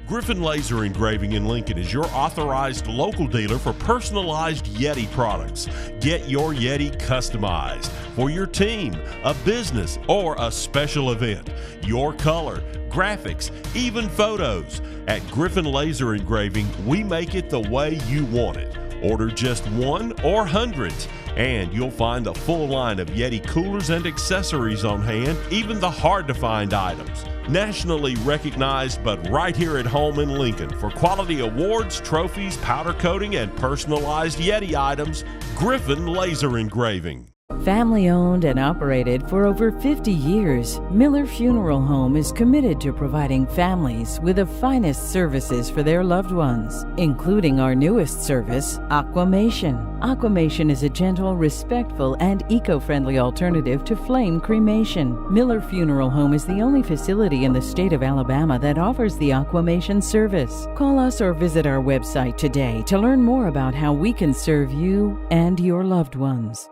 Griffin Laser Engraving in Lincoln is your authorized local dealer for personalized Yeti products. Get your Yeti customized for your team, a business, or a special event. Your color, graphics, even photos. At Griffin Laser Engraving, we make it the way you want it. Order just one or hundreds, and you'll find a full line of Yeti coolers and accessories on hand, even the hard-to-find items. Nationally recognized, but right here at home in Lincoln for quality awards, trophies, powder coating, and personalized Yeti items, Griffin Laser Engraving. Family owned and operated for over 50 years, Miller Funeral Home is committed to providing families with the finest services for their loved ones, including our newest service, Aquamation. Aquamation is a gentle, respectful, and eco-friendly alternative to flame cremation. Miller Funeral Home is the only facility in the state of Alabama that offers the Aquamation service. Call us or visit our website today to learn more about how we can serve you and your loved ones.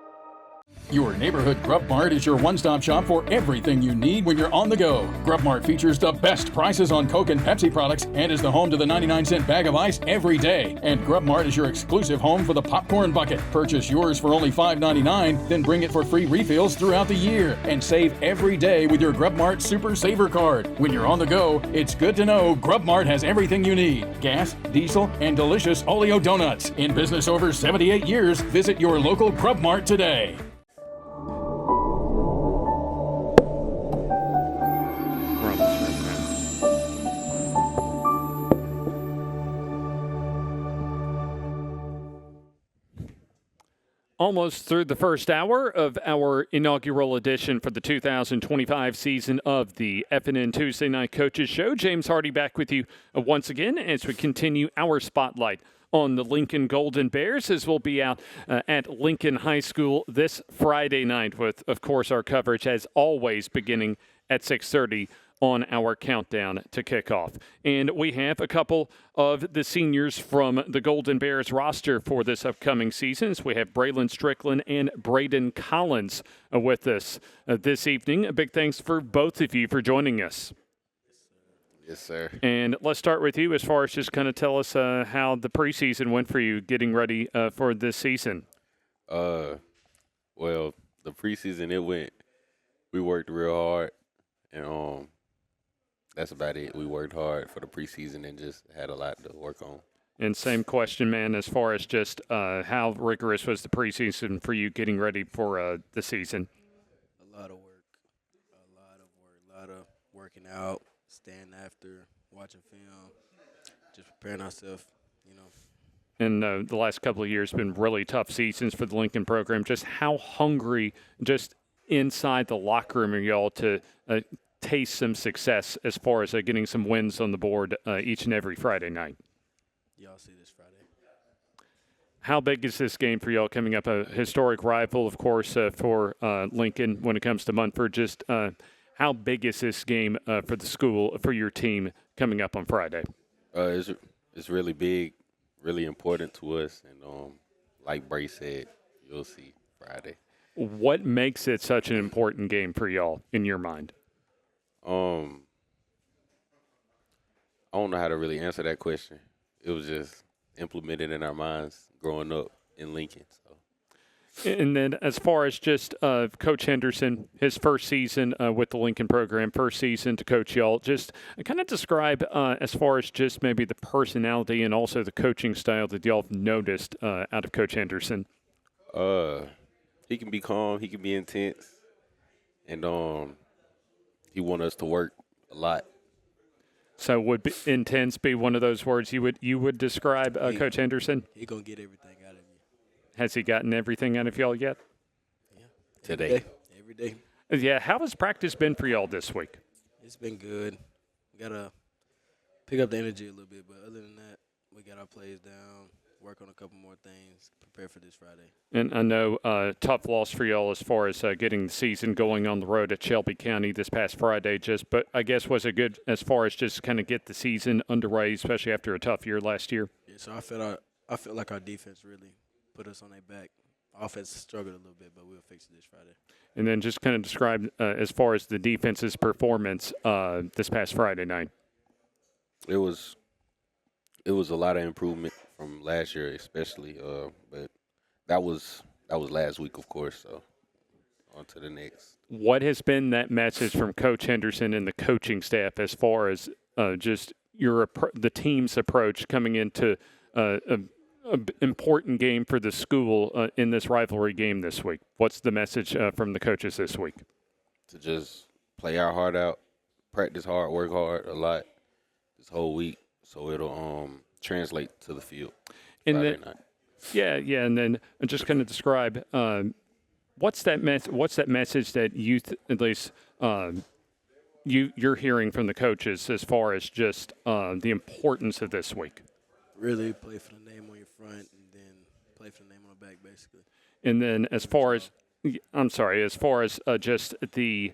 Your neighborhood Grub Mart is your one-stop shop for everything you need when you're on the go. Grub Mart features the best prices on Coke and Pepsi products and is the home to the 99-cent bag of ice every day. And Grub Mart is your exclusive home for the popcorn bucket. Purchase yours for only $5.99, then bring it for free refills throughout the year. And save every day with your Grub Mart Super Saver card. When you're on the go, it's good to know Grub Mart has everything you need. Gas, diesel, and delicious Oleo donuts. In business over 78 years, visit your local Grub Mart today. Almost through the first hour of our inaugural edition for the 2025 season of the FNN Tuesday Night Coaches Show. James Hardy back with you once again as we continue our spotlight on the Lincoln Golden Bears, as we'll be out at Lincoln High School this Friday night with, of course, our coverage as always beginning at 6:30 on our countdown to kickoff. And we have a couple of the seniors from the Golden Bears roster for this upcoming season. So we have Braylon Strickland and Braden Collins with us this evening. A big thanks for both of you for joining us. Yes, sir. And let's start with you as far as just kind of tell us how the preseason went for you getting ready for this season. Well, the preseason, we worked real hard, and that's about it. We worked hard for the preseason and just had a lot to work on. And same question, man, as far as just how rigorous was the preseason for you getting ready for the season? A A lot of work, a lot of working out, staying after, watching film, just preparing ourselves, you know. And the last couple of years have been really tough seasons for the Lincoln program. Just how hungry, just inside the locker room, are y'all to taste some success as far as getting some wins on the board each and every Friday night? Y'all see this Friday. How big is this game for y'all coming up? A historic rival, of course, for Lincoln when it comes to Munford. Just how big is this game for the school, for your team, coming up on Friday? It's really big, really important to us. And like Bray said, you'll see Friday. What makes it such an important game for y'all in your mind? I don't know how to really answer that question. It was just implemented in our minds growing up in Lincoln. So. And then as far as just Coach Henderson, his first season with the Lincoln program, first season to coach y'all, just kind of describe as far as just maybe the personality and also the coaching style that y'all have noticed out of Coach Henderson. He can be calm, he can be intense, and he wants us to work a lot. So would intense be one of those words you would describe Coach Henderson? He gonna get everything out of you. Has he gotten everything out of y'all yet? Yeah. Today. Every day. Yeah. How has practice been for y'all this week? It's been good. We gotta pick up the energy a little bit, but other than that, we got our plays down, work on a couple more things, prepare for this Friday. And I know tough loss for y'all as far as getting the season going on the road at Shelby County this past Friday. But I guess was it good as far as just kind of get the season underway, especially after a tough year last year? Yeah, so I felt like our defense really put us on their back. Offense struggled a little bit, but we'll fix it this Friday. And then just kind of describe as far as the defense's performance this past Friday night. It was a lot of improvement from last year, especially. But that was last week, of course. So on to the next. What has been that message from Coach Henderson and the coaching staff as far as just the team's approach coming into an important game for the school in this rivalry game this week? What's the message from the coaches this week? To just play our heart out, practice hard, work hard a lot this whole week, so it'll translate to the field Friday night. Yeah, and then just kind of describe what's that message that you at least you're hearing from the coaches as far as just the importance of this week. Really play for the name on your front, and then play for the name on the back, basically. And then as far as just the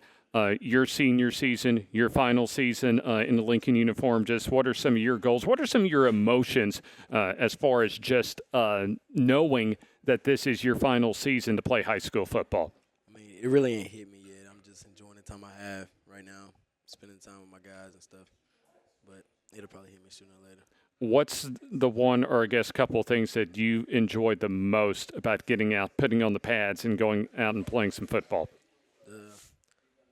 your senior season, your final season in the Lincoln uniform, just what are some of your goals? What are some of your emotions as far as just knowing that this is your final season to play high school football? I mean, it really ain't hit me yet. I'm just enjoying the time I have right now, spending time with my guys and stuff. But it'll probably hit me sooner or later. What's the one or I guess couple of things that you enjoyed the most about getting out, putting on the pads, and going out and playing some football?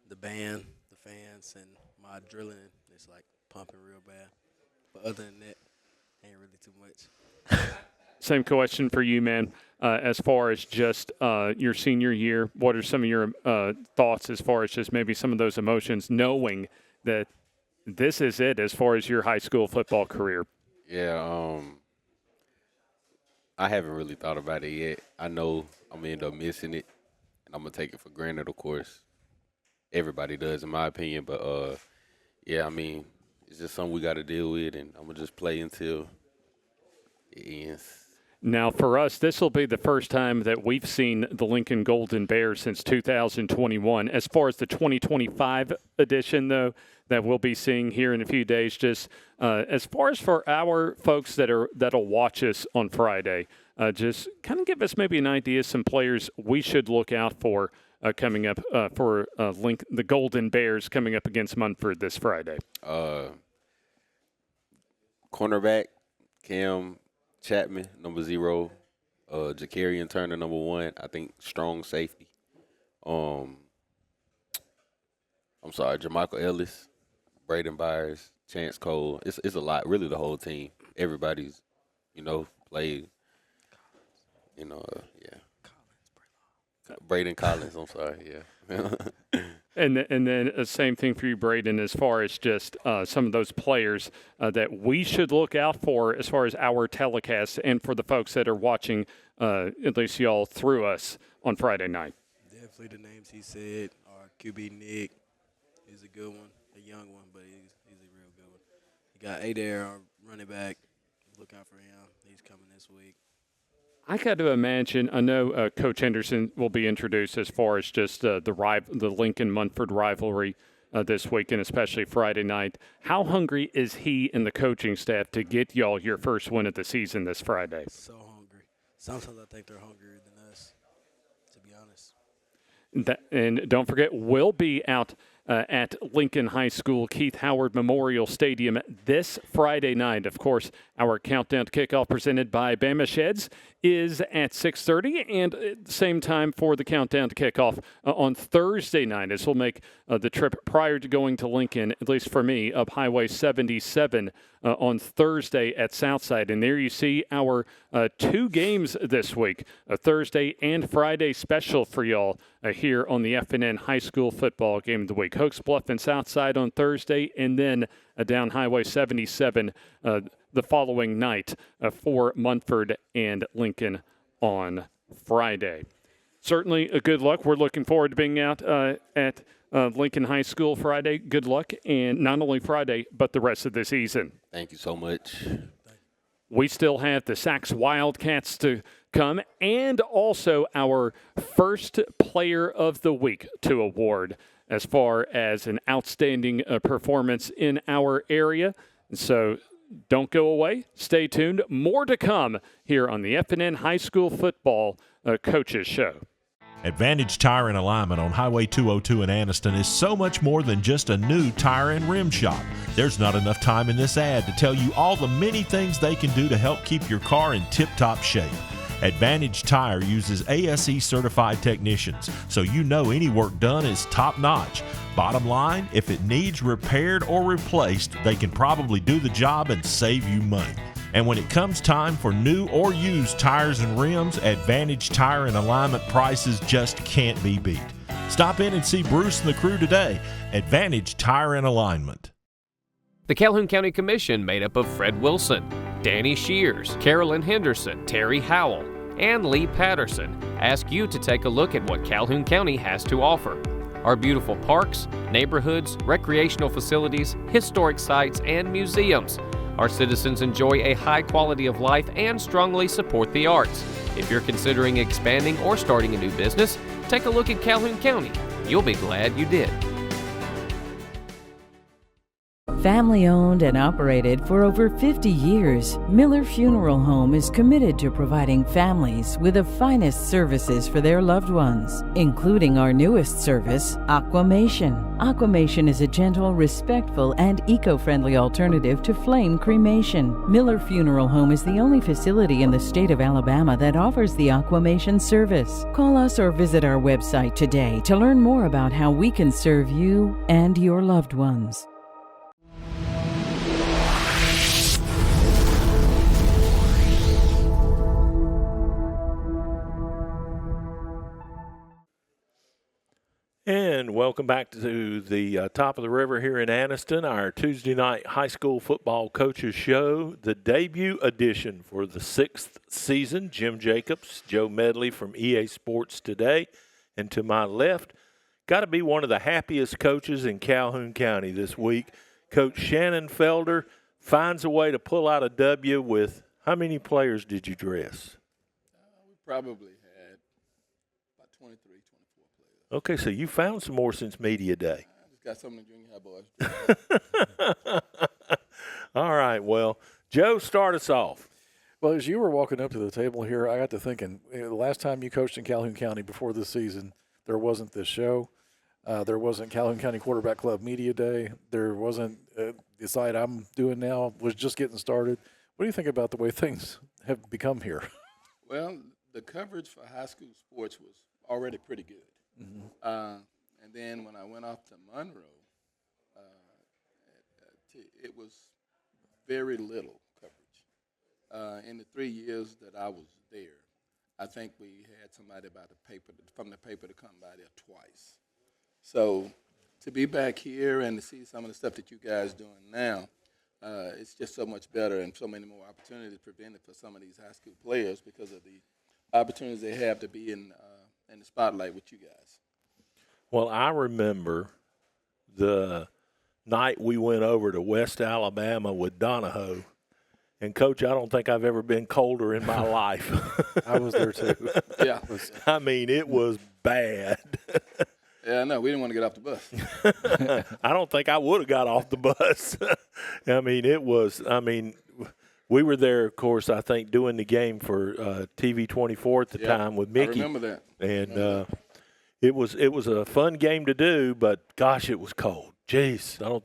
The band, the fans, and my adrenaline is like pumping real bad. But other than that, ain't really too much. Same question for you, man. As far as just your senior year, what are some of your thoughts as far as just maybe some of those emotions, knowing that this is it as far as your high school football career? Yeah, I haven't really thought about it yet. I know I'm going to end up missing it, and I'm going to take it for granted, of course. Everybody does, in my opinion. But, yeah, I mean, it's just something we got to deal with, and I'm going to just play until it ends. Now, for us, this will be the first time that we've seen the Lincoln Golden Bears since 2021. As far as the 2025 edition, though, that we'll be seeing here in a few days, just as far as for our folks that'll watch us on Friday, just kind of give us maybe an idea, some players we should look out for coming up for the Golden Bears coming up against Munford this Friday. Cornerback, Cam Chapman, number 0. Jacarian Turner, number 1. I think strong safety. Jermichael Ellis, Braden Byers, Chance Cole. It's a lot, really, the whole team. Everybody's, played, yeah. Braden Collins, I'm sorry, yeah. And then same thing for you, Braden, as far as just some of those players that we should look out for as far as our telecasts and for the folks that are watching, at least y'all through us on Friday night. Definitely the names he said are QB Nick. He's a good one, a young one, but he's a real good one. You got Adair, our running back. Look out for him. He's coming this week. I got to imagine, I know Coach Henderson will be introduced as far as just the Lincoln-Munford rivalry this week, and especially Friday night. How hungry is he and the coaching staff to get y'all your first win of the season this Friday? So hungry. Sometimes I think they're hungrier than us, to be honest. And don't forget, we'll be out at Lincoln High School, Keith Howard Memorial Stadium this Friday night. Of course, our countdown to kickoff presented by Bama Sheds is at 6:30, and at the same time for the countdown to kickoff on Thursday night, as we'll make the trip prior to going to Lincoln, at least for me, up Highway 77 on Thursday at Southside. And there you see our two games this week, a Thursday and Friday special for y'all here on the FNN High School Football Game of the Week. Hooks Bluff and Southside on Thursday, and then down Highway 77 the following night for Munford and Lincoln on Friday. Certainly a good luck. We're looking forward to being out at Lincoln High School Friday. Good luck, and not only Friday, but the rest of the season. Thank you so much. We still have the Sacs Wildcats to come, and also our first player of the week to award as far as an outstanding performance in our area. So don't go away. Stay tuned. More to come here on the FNN High School Football Coaches Show. Advantage Tire and Alignment on Highway 202 in Anniston is so much more than just a new tire and rim shop. There's not enough time in this ad to tell you all the many things they can do to help keep your car in tip-top shape. Advantage Tire uses ASE certified technicians, so you know any work done is top-notch. Bottom line, if it needs repaired or replaced, they can probably do the job and save you money. And when it comes time for new or used tires and rims, Advantage Tire and Alignment prices just can't be beat. Stop in and see Bruce and the crew today. Advantage Tire and Alignment. The Calhoun County Commission, made up of Fred Wilson, Danny Shears, Carolyn Henderson, Terry Howell, and Lee Patterson, ask you to take a look at what Calhoun County has to offer. Our beautiful parks, neighborhoods, recreational facilities, historic sites, and museums. Our citizens enjoy a high quality of life and strongly support the arts. If you're considering expanding or starting a new business, take a look at Calhoun County. You'll be glad you did. Family owned and operated for over 50 years, Miller Funeral Home is committed to providing families with the finest services for their loved ones, including our newest service, Aquamation. Aquamation is a gentle, respectful, and eco-friendly alternative to flame cremation. Miller Funeral Home is the only facility in the state of Alabama that offers the Aquamation service. Call us or visit our website today to learn more about how we can serve you and your loved ones. And welcome back to the top of the river here in Anniston, our Tuesday night high school football coaches show, the debut edition for the 6th season. Jim Jacobs, Joe Medley from EA Sports Today. And to my left, got to be one of the happiest coaches in Calhoun County this week. Coach Shannon Felder finds a way to pull out a W with, how many players did you dress? We probably had about 23, 24 players. Okay, so you found some more since media day. I just got some of the junior high boys. All right, well, Joe, start us off. Well, as you were walking up to the table here, I got to thinking, the last time you coached in Calhoun County before this season, there wasn't this show. There wasn't Calhoun County Quarterback Club Media Day. There wasn't the site I'm doing now was just getting started. What do you think about the way things have become here? Well, the coverage for high school sports was already pretty good. Mm-hmm. And then when I went off to Monroe, it was very little coverage. In the 3 years that I was there, I think we had somebody from the paper to come by there twice. So to be back here and to see some of the stuff that you guys doing now, it's just so much better and so many more opportunities presented for some of these high school players because of the opportunities they have to be in the spotlight with you guys. Well, I remember the night we went over to West Alabama with Donahoe. And, Coach, I don't think I've ever been colder in my life. I was there, too. Yeah. I mean, it was bad. Yeah, no, we didn't want to get off the bus. I don't think I would have got off the bus. I mean, we were there, of course, I think, doing the game for TV 24 at the time with Mickey. I remember that. And it was a fun game to do, but, gosh, it was cold. Jeez, I don't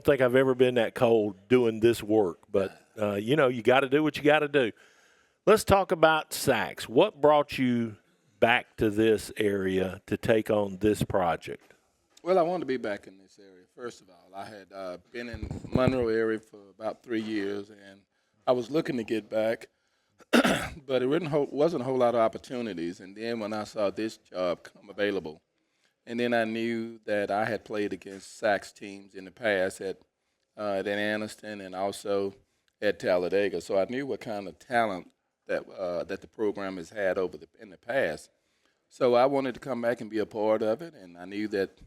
think I've ever been that cold doing this work. But, you got to do what you got to do. Let's talk about Sachs. What brought you back to this area to take on this project? Well, I wanted to be back in this area. First of all, I had been in Monroe area for about 3 years, and I was looking to get back, but it wasn't a whole lot of opportunities. And then when I saw this job come available, and then I knew that I had played against Sachs teams in the past at Anniston and also at Talladega, so I knew what kind of talent that the program has had in the past. So I wanted to come back and be a part of it, and I knew that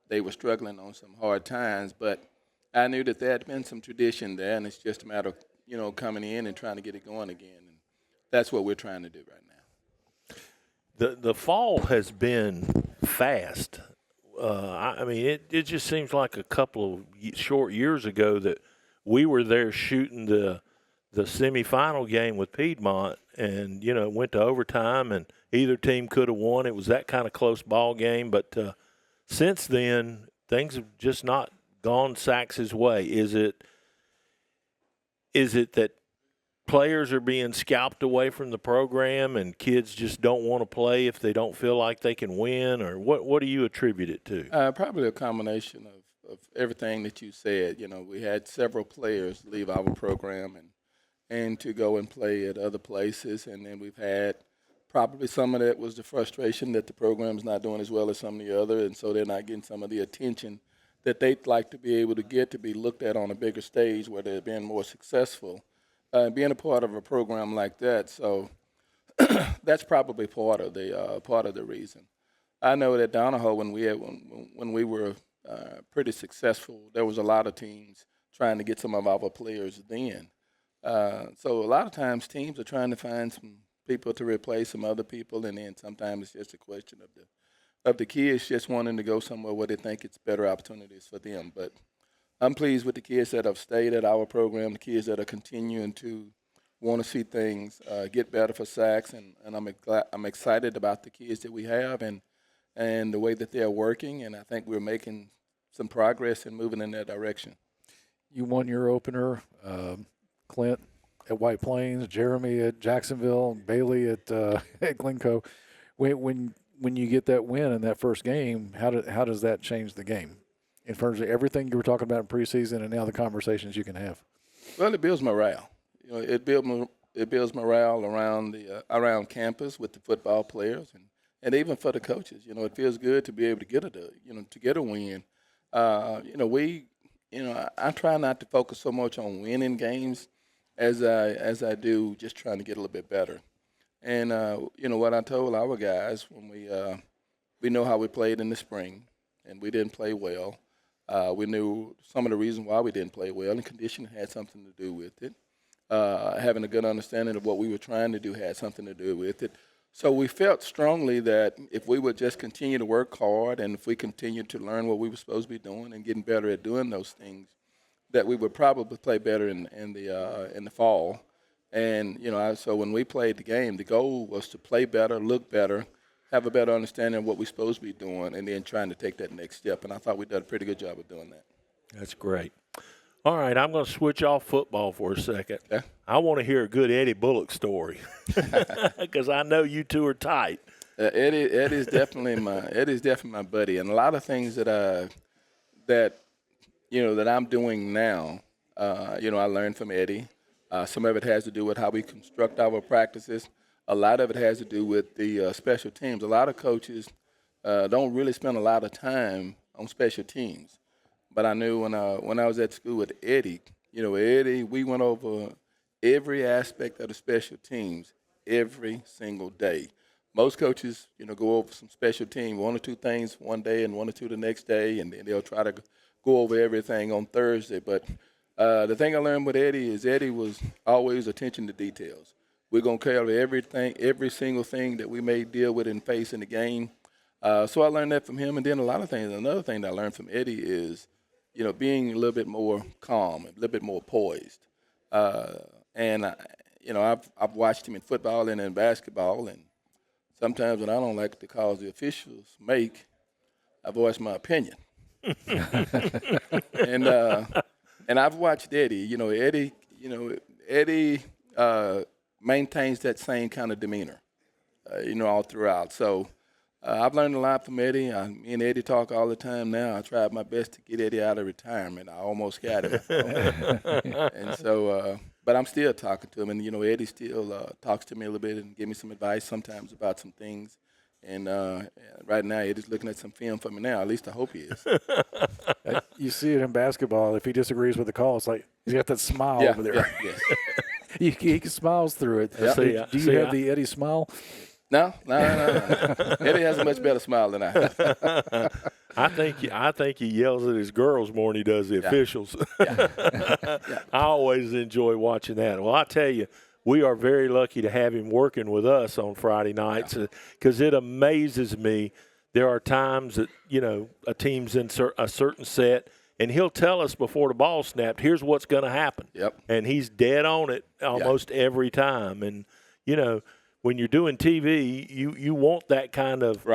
they were struggling on some hard times, but I knew that there had been some tradition there, and it's just a matter of, coming in and trying to get it going again, and that's what we're trying to do right now. The fall has been fast. I mean, it just seems like a couple of short years ago that we were there shooting the semifinal game with Piedmont, and went to overtime, and either team could have won. It was that kind of close ball game. But since then, things have just not gone Sachs's way. Is it that players are being scalped away from the program, and kids just don't want to play if they don't feel like they can win, or what do you attribute it to? Probably a combination of everything that you said. We had several players leave our program and to go and play at other places. And then we've had probably some of that was the frustration that the program's not doing as well as some of the other, and so they're not getting some of the attention that they'd like to be able to get to be looked at on a bigger stage where they're being more successful, being a part of a program like that. So that's probably part of the reason. I know that Donahoe, when we were pretty successful, there was a lot of teams trying to get some of our players then. So a lot of times teams are trying to find some people to replace some other people, and then sometimes it's just a question of the kids just wanting to go somewhere where they think it's better opportunities for them. But I'm pleased with the kids that have stayed at our program, the kids that are continuing to want to see things get better for Sachs, and I'm excited about the kids that we have and the way that they're working, and I think we're making some progress and moving in that direction. You won your opener. Clint at White Plains, Jeremy at Jacksonville, and Bailey at Glencoe. When you get that win in that first game, how does that change the game in terms of everything you were talking about in preseason and now the conversations you can have? Well, it builds morale. It builds morale around campus with the football players and even for the coaches. It feels good to be able to get a win. I try not to focus so much on winning games as I do just trying to get a little bit better. And what I told our guys when we know how we played in the spring, and we didn't play well. We knew some of the reasons why we didn't play well, and conditioning had something to do with it. Having a good understanding of what we were trying to do had something to do with it. So we felt strongly that if we would just continue to work hard, and if we continued to learn what we were supposed to be doing and getting better at doing those things, that we would probably play better in the fall. And so when we played the game, the goal was to play better, look better, have a better understanding of what we're supposed to be doing, and then trying to take that next step. And I thought we did a pretty good job of doing that. That's great. All right, I'm going to switch off football for a second. Okay. I want to hear a good Eddie Bullock story because I know you two are tight. Eddie's definitely my buddy, and a lot of things that I'm doing now, I learned from Eddie. Some of it has to do with how we construct our practices. a lot of it has to do with the special teams. A lot of coaches don't really spend a lot of time on special teams. But I knew when I was at school with Eddie, Eddie, we went over every aspect of the special teams every single day. Most coaches, go over some special team, one or two things one day and one or two the next day, and then they'll try to go over everything on Thursday. But the thing I learned with Eddie is Eddie was always attention to details. We're going to cover everything, every single thing that we may deal with and face in the game. So I learned that from him. And then a lot of things. Another thing that I learned from Eddie is, being a little bit more calm, a little bit more poised. I've watched him in football and in basketball. And sometimes when I don't like the calls the officials make, I voice my opinion. And I've watched Eddie. Eddie maintains that same kind of demeanor, all throughout. So I've learned a lot from Eddie. Me and Eddie talk all the time now. I tried my best to get Eddie out of retirement. I almost got him. And so, but I'm still talking to him. And, Eddie still talks to me a little bit and give me some advice sometimes about some things. And right now, Eddie's looking at some film for me now. At least I hope he is. You see it in basketball. If he disagrees with the call, it's like he's got that smile over there. Yes. He smiles through it. Yep. Do you have the Eddie smile? No. Eddie has a much better smile than I have. I think he yells at his girls more than he does the officials. I always enjoy watching that. Well, I tell you, we are very lucky to have him working with us on Friday nights because it amazes me. There are times that, a team's in a certain set, and he'll tell us before the ball snapped, here's what's going to happen. Yep. And he's dead on it almost every time. And, when you're doing TV, you want that kind of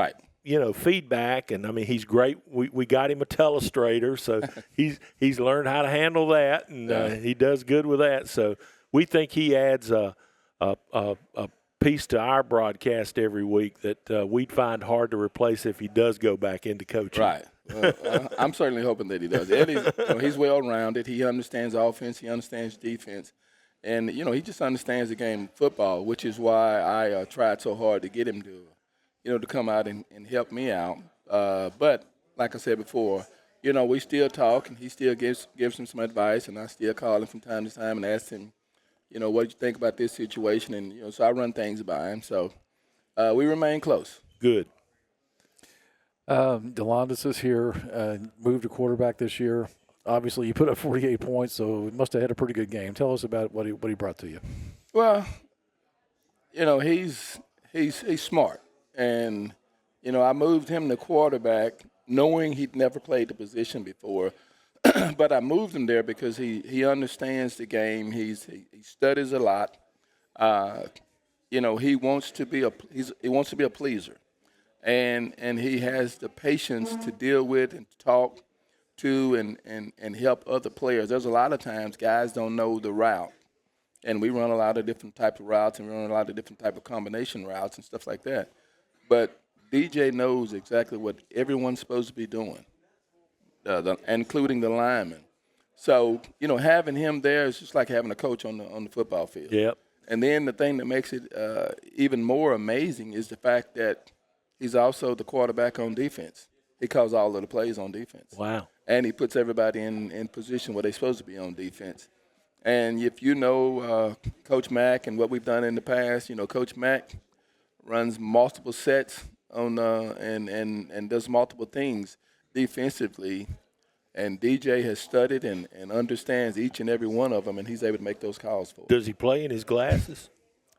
feedback. And I mean, he's great. We got him a telestrator, so he's learned how to handle that, and he does good with that. So we think he adds a piece to our broadcast every week that we'd find hard to replace if he does go back into coaching. Right. Well, I'm certainly hoping that he does. Eddie's, he's well-rounded. He understands offense. He understands defense. And, he just understands the game of football, which is why I tried so hard to get him to come out and help me out. But like I said before, we still talk, and he still gives him some advice, and I still call him from time to time and ask him, what did you think about this situation? And, so I run things by him. So we remain close. Good. Delondis is here, moved to quarterback this year. Obviously, you put up 48 points, so he must have had a pretty good game. Tell us about what he brought to you. Well, he's smart. And, I moved him to quarterback knowing he'd never played the position before. But I moved him there because he understands the game. He studies a lot. He wants to be a pleaser, and he has the patience to deal with and talk to and help other players. There's a lot of times guys don't know the route, and we run a lot of different types of routes, and we run a lot of different type of combination routes and stuff like that. But DJ knows exactly what everyone's supposed to be doing. Including the linemen. So, having him there is just like having a coach on the football field. Yep. And then the thing that makes it even more amazing is the fact that he's also the quarterback on defense. He calls all of the plays on defense. Wow. And he puts everybody in position where they're supposed to be on defense. And if Coach Mack and what we've done in the past, Coach Mack runs multiple sets on and does multiple things defensively, and DJ has studied and understands each and every one of them, and he's able to make those calls for. Does he play in his glasses?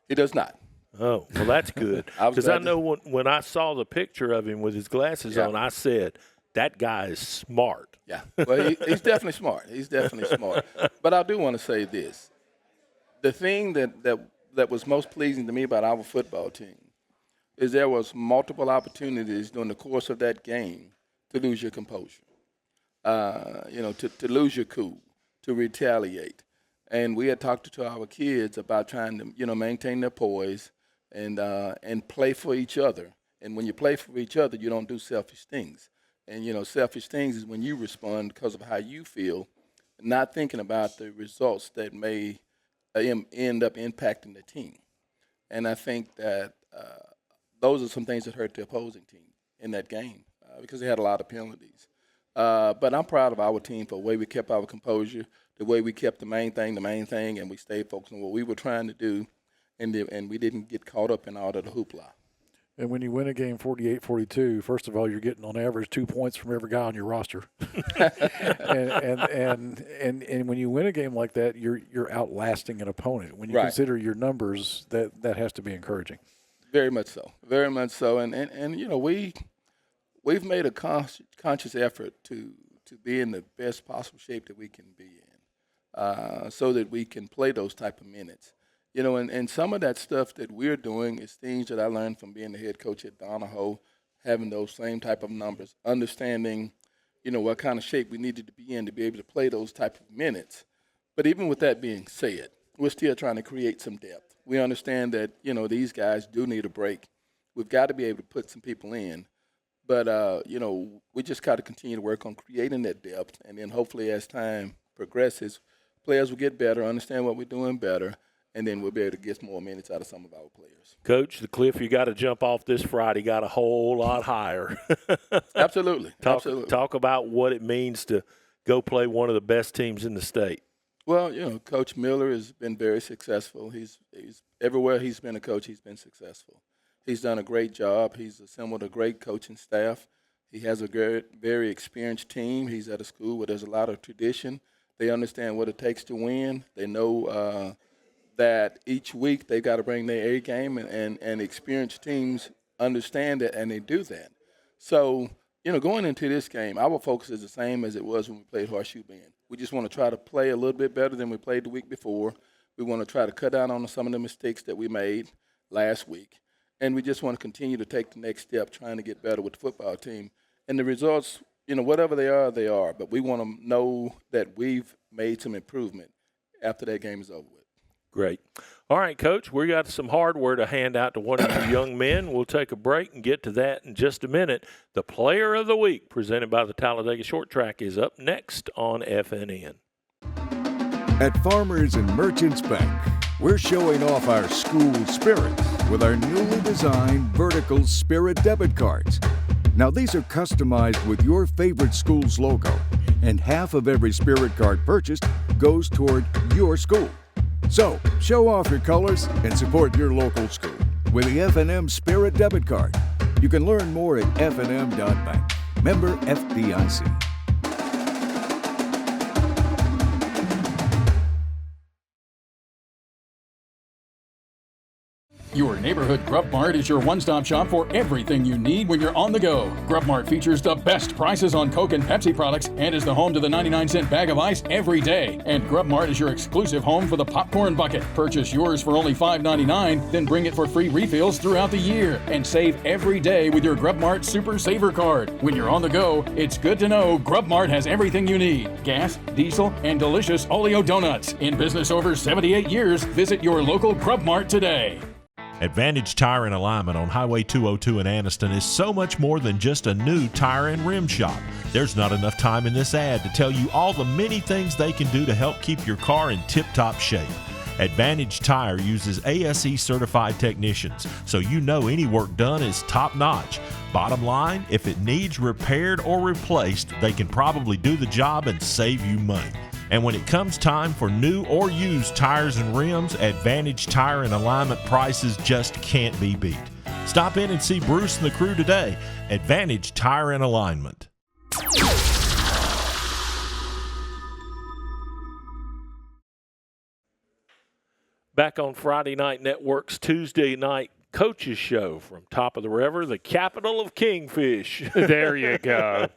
He does not. Oh, well, that's good. Because I know when I saw the picture of him with his glasses on, I said, that guy is smart. Yeah, well, he's definitely smart. He's definitely smart. But I do want to say this. The thing that was most pleasing to me about our football team is there was multiple opportunities during the course of that game to lose your composure, to lose your cool, to retaliate. And we had talked to our kids about trying to, maintain their poise and play for each other. And when you play for each other, you don't do selfish things. And, selfish things is when you respond because of how you feel, not thinking about the results that may end up impacting the team. And I think that those are some things that hurt the opposing team in that game because they had a lot of penalties. But I'm proud of our team for the way we kept our composure, the way we kept the main thing, and we stayed focused on what we were trying to do, and we didn't get caught up in all of the hoopla. And when you win a game 48-42, first of all, you're getting on average 2 points from every guy on your roster. and when you win a game like that, you're outlasting an opponent. When you consider your numbers, that has to be encouraging. Very much so. Very much so. And you know, we've made a conscious effort to be in the best possible shape that we can be in, so that we can play those type of minutes. You know, and some of that stuff that we're doing is things that I learned from being the head coach at Donahoe, having those same type of numbers, understanding, you know, what kind of shape we needed to be in to be able to play those type of minutes. But even with that being said, we're still trying to create some depth. We understand that, you know, these guys do need a break. We've got to be able to put some people in. But, you know, we just got to continue to work on creating that depth. And then hopefully as time progresses, players will get better, understand what we're doing better, and then we'll be able to get more minutes out of some of our players. Coach, the cliff you got to jump off this Friday got a whole lot higher. Absolutely. Talk about what it means to go play one of the best teams in the state. Well, you know, Coach Miller has been very successful. He's everywhere he's been a coach, he's been successful. He's done a great job. He's assembled a great coaching staff. He has a very experienced team. He's at a school where there's a lot of tradition. They understand what it takes to win. They know that each week they got to bring their A game, and experienced teams understand that, and they do that. So, you know, going into this game, our focus is the same as it was when we played Horseshoe Bend. We just want to try to play a little bit better than we played the week before. We want to try to cut down on some of the mistakes that we made last week. And we just want to continue to take the next step, trying to get better with the football team. And the results, you know, whatever they are, they are. But we want to know that we've made some improvement after that game is over with. Great. All right, Coach, we got some hardware to hand out to one of you young men. We'll take a break and get to that in just a minute. The Player of the Week, presented by the Talladega Short Track, is up next on FNN. At Farmers and Merchants Bank, we're showing off our school spirit with our newly designed vertical Spirit debit cards. Now, these are customized with your favorite school's logo, and half of every Spirit card purchased goes toward your school. So, show off your colors and support your local school with the F&M Spirit debit card. You can learn more at fnm.bank. Member FDIC. Your neighborhood Grub Mart is your one-stop shop for everything you need when you're on the go. Grub Mart features the best prices on Coke and Pepsi products and is the home to the 99-cent bag of ice every day. And Grub Mart is your exclusive home for the popcorn bucket. Purchase yours for only $5.99, then bring it for free refills throughout the year. And save every day with your Grub Mart Super Saver card. When you're on the go, it's good to know Grub Mart has everything you need. Gas, diesel, and delicious Oleo donuts. In business over 78 years, visit your local Grub Mart today. Advantage Tire and Alignment on Highway 202 in Anniston is so much more than just a new tire and rim shop. There's not enough time in this ad to tell you all the many things they can do to help keep your car in tip-top shape. Advantage Tire uses ASE certified technicians, so you know any work done is top-notch. Bottom line, if it needs repaired or replaced, they can probably do the job and save you money. And when it comes time for new or used tires and rims, Advantage Tire and Alignment prices just can't be beat. Stop in and see Bruce and the crew today. Advantage Tire and Alignment. Back on Friday Night Network's Tuesday night coaches show from Top of the River, the capital of Kingfish. There you go.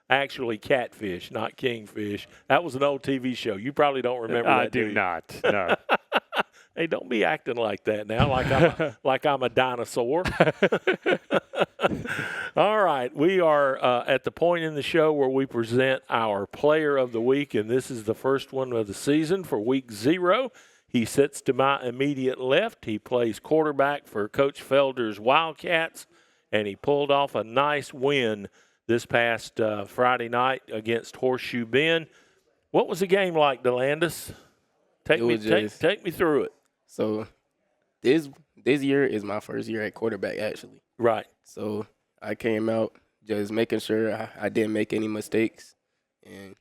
Actually, Catfish, not Kingfish. That was an old TV show. You probably don't remember that, I do not, no. Hey, don't be acting like that now, like I'm a dinosaur. All right, we are at the point in the show where we present our Player of the Week, and this is the first one of the season for Week 0. He sits to my immediate left. He plays quarterback for Coach Felder's Wildcats, and he pulled off a nice win this past Friday night against Horseshoe Bend. What was the game like, DeLandis? Take me through it. So this this year is my first year at quarterback, actually. Right. So I came out just making sure I didn't make any mistakes. And,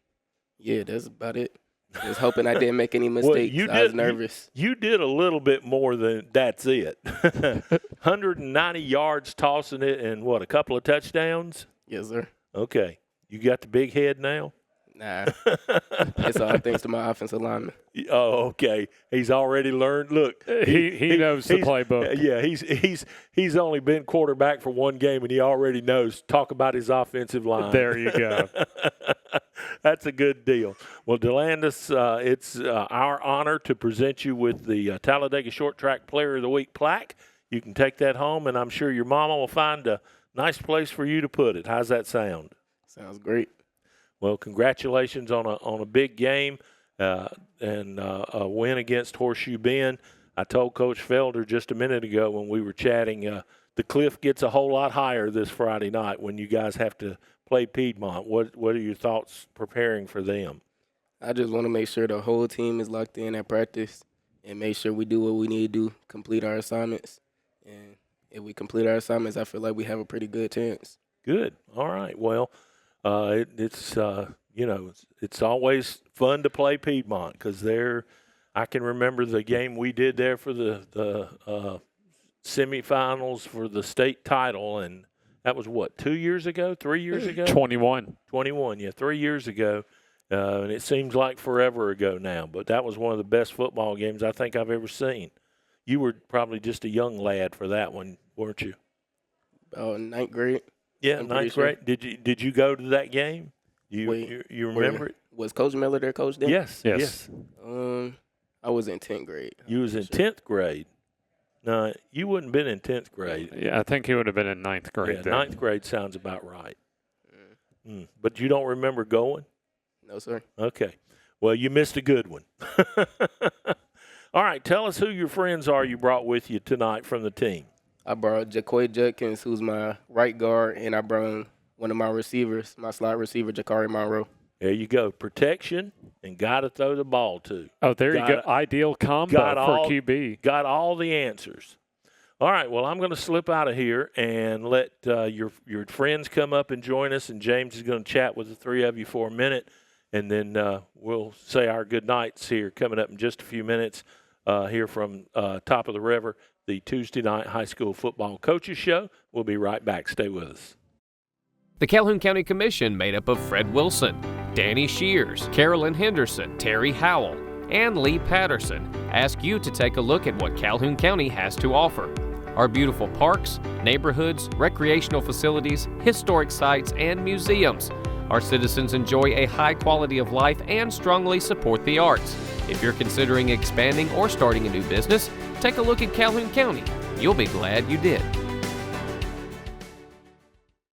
yeah, that's about it. Just hoping I didn't make any mistakes. Well, I was nervous. You did a little bit more than that's it. 190 yards tossing it and, a couple of touchdowns? Yes, sir. Okay. You got the big head now? Nah. It's all thanks to my offensive lineman. Oh, okay. He's already learned. Look, he knows the playbook. Yeah, he's only been quarterback for one game, and he already knows. Talk about his offensive line. There you go. That's a good deal. Well, DeLandis, it's our honor to present you with the Talladega Short Track Player of the Week plaque. You can take that home, and I'm sure your mama will find a nice place for you to put it. How's that sound? Sounds great. Well, congratulations on a big game and a win against Horseshoe Bend. I told Coach Felder just a minute ago when we were chatting, the cliff gets a whole lot higher this Friday night when you guys have to play Piedmont. What are your thoughts preparing for them? I just want to make sure the whole team is locked in at practice and make sure we do what we need to do, complete our assignments. And if we complete our assignments, I feel like we have a pretty good chance. Good. All right. Well, it's always fun to play Piedmont because I can remember the game we did there for the semifinals for the state title, and that was 2 years ago, 3 years ago? 21, yeah, 3 years ago. And it seems like forever ago now, but that was one of the best football games I think I've ever seen. You were probably just a young lad for that one, weren't you? About ninth grade. Yeah, ninth grade. Sure. Did you go to that game? You remember it? Was Coach Miller there, Coach then? Yes. I was in 10th grade. You was in 10th grade. No, you wouldn't have been in 10th grade. Yeah, I think he would have been in ninth grade. Yeah, ninth grade sounds about right. But you don't remember going? No, sir. Okay. Well, you missed a good one. All right, tell us who your friends are you brought with you tonight from the team. I brought Jaquay Judkins, who's my right guard, and I brought one of my receivers, my slot receiver, Jakari Monroe. There you go. Protection and got to throw the ball to. Oh, there you go. Ideal combo for QB. Got all the answers. All right, well, I'm going to slip out of here and let your friends come up and join us, and James is going to chat with the three of you for a minute, and then we'll say our good nights here coming up in just a few minutes here from Top of the River, the Tuesday night high school football coaches show. We'll be right back. Stay with us. The Calhoun County Commission, made up of Fred Wilson, Danny Shears, Carolyn Henderson, Terry Howell, and Lee Patterson, ask you to take a look at what Calhoun County has to offer. Our beautiful parks, neighborhoods, recreational facilities, historic sites, and museums. Our citizens enjoy a high quality of life and strongly support the arts. If you're considering expanding or starting a new business, take a look at Calhoun County. You'll be glad you did.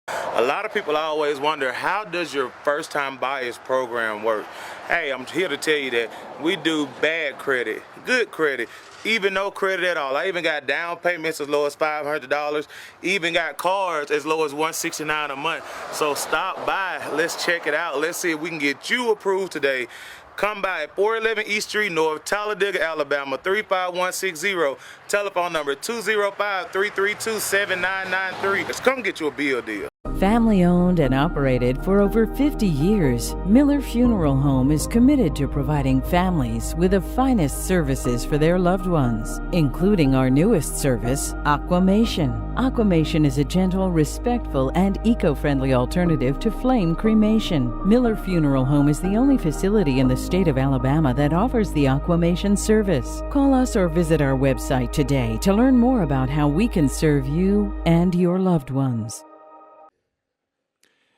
A lot of people always wonder, how does your first-time buyers program work? Hey, I'm here to tell you that we do bad credit, good credit, even no credit at all. I even got down payments as low as $500, even got cards as low as $169 a month. So stop by, let's check it out. Let's see if we can get you approved today. Come by at 411 East Street North, Talladega, Alabama, 35160. Telephone number 205-332-7993. Let's come get you a deal. Family owned and operated for over 50 years, Miller Funeral Home is committed to providing families with the finest services for their loved ones, including our newest service, Aquamation. Aquamation is a gentle, respectful, and eco-friendly alternative to flame cremation. Miller Funeral Home is the only facility in the state of Alabama that offers the Aquamation service. Call us or visit our website today to learn more about how we can serve you and your loved ones.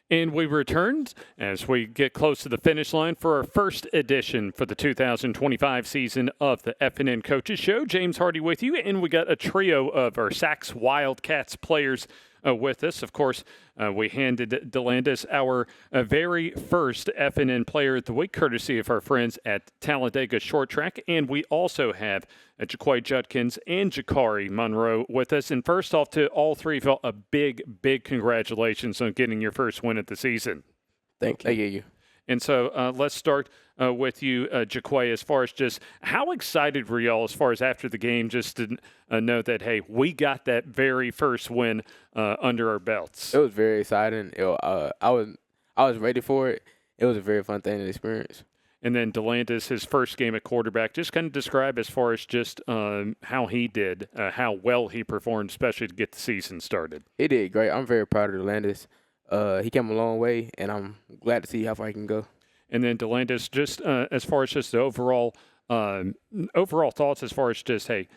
And we returned as we get close to the finish line for our first edition for the 2025 season of the FNN Coaches Show. James Hardy with you, and we got a trio of our Sacs Wildcats players with us. Of course, we handed DeLandis our very first FNN Player of the Week, courtesy of our friends at Talladega Short Track. And we also have Jaquay Judkins and Jakari Monroe with us. And first off, to all three of y'all, a big, big congratulations on getting your first win of the season. Thank you. And so let's start with you, Jaquay, as far as just how excited were y'all as far as after the game just to know that, hey, we got that very first win under our belts? It was very exciting. I was ready for it. It was a very fun thing to experience. And then DeLandis, his first game at quarterback, just kind of describe as far as just how he did, how well he performed, especially to get the season started. He did great. I'm very proud of DeLandis. He came a long way, and I'm glad to see how far he can go. And then DeLandis, just as far as just the overall thoughts as far as just, hey,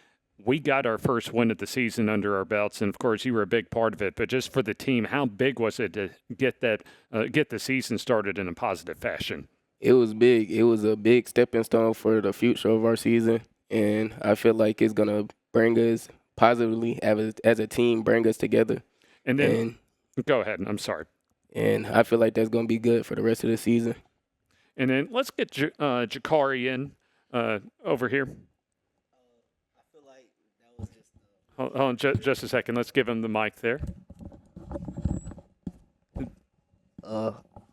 we got our first win of the season under our belts, and of course you were a big part of it. But just for the team, how big was it to get the season started in a positive fashion? It was big. It was a big stepping stone for the future of our season, and I feel like it's gonna bring us positively as a team, bring us together. And then, go ahead. I'm sorry. And I feel like that's gonna be good for the rest of the season. And then let's get Jakari in over here. I feel like that was just. Hold on just a second. Let's give him the mic there.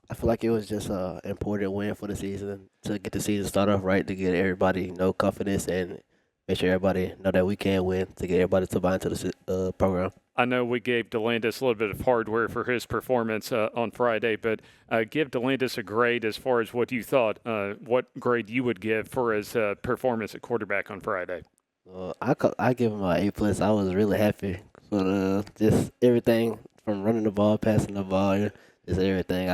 I feel like it was just an important win for the season to get the season started off right, to get everybody confidence and make sure everybody know that we can win, to get everybody to buy into the program. I know we gave DeLandis a little bit of hardware for his performance on Friday, but give DeLandis a grade as far as what you thought, what grade you would give for his performance at quarterback on Friday. I give him an A+. I was really happy for just everything from running the ball, passing the ball, just everything.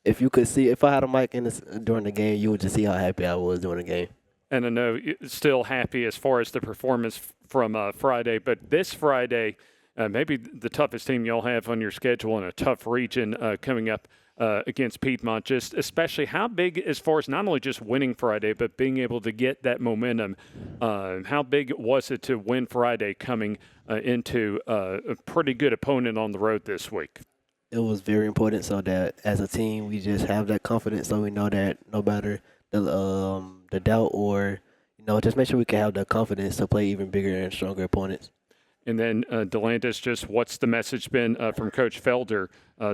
If you could see, if I had a mic during the game, you would just see how happy I was during the game. And I know you're still happy as far as the performance from Friday, but this Friday, maybe the toughest team you'll have on your schedule in a tough region coming up against Piedmont, just especially how big as far as not only just winning Friday, but being able to get that momentum. How big was it to win Friday coming into a pretty good opponent on the road this week? It was very important so that as a team we just have that confidence, so we know that no matter the doubt or just make sure we can have the confidence to play even bigger and stronger opponents. And then DeLandis, just what's the message been from Coach Felder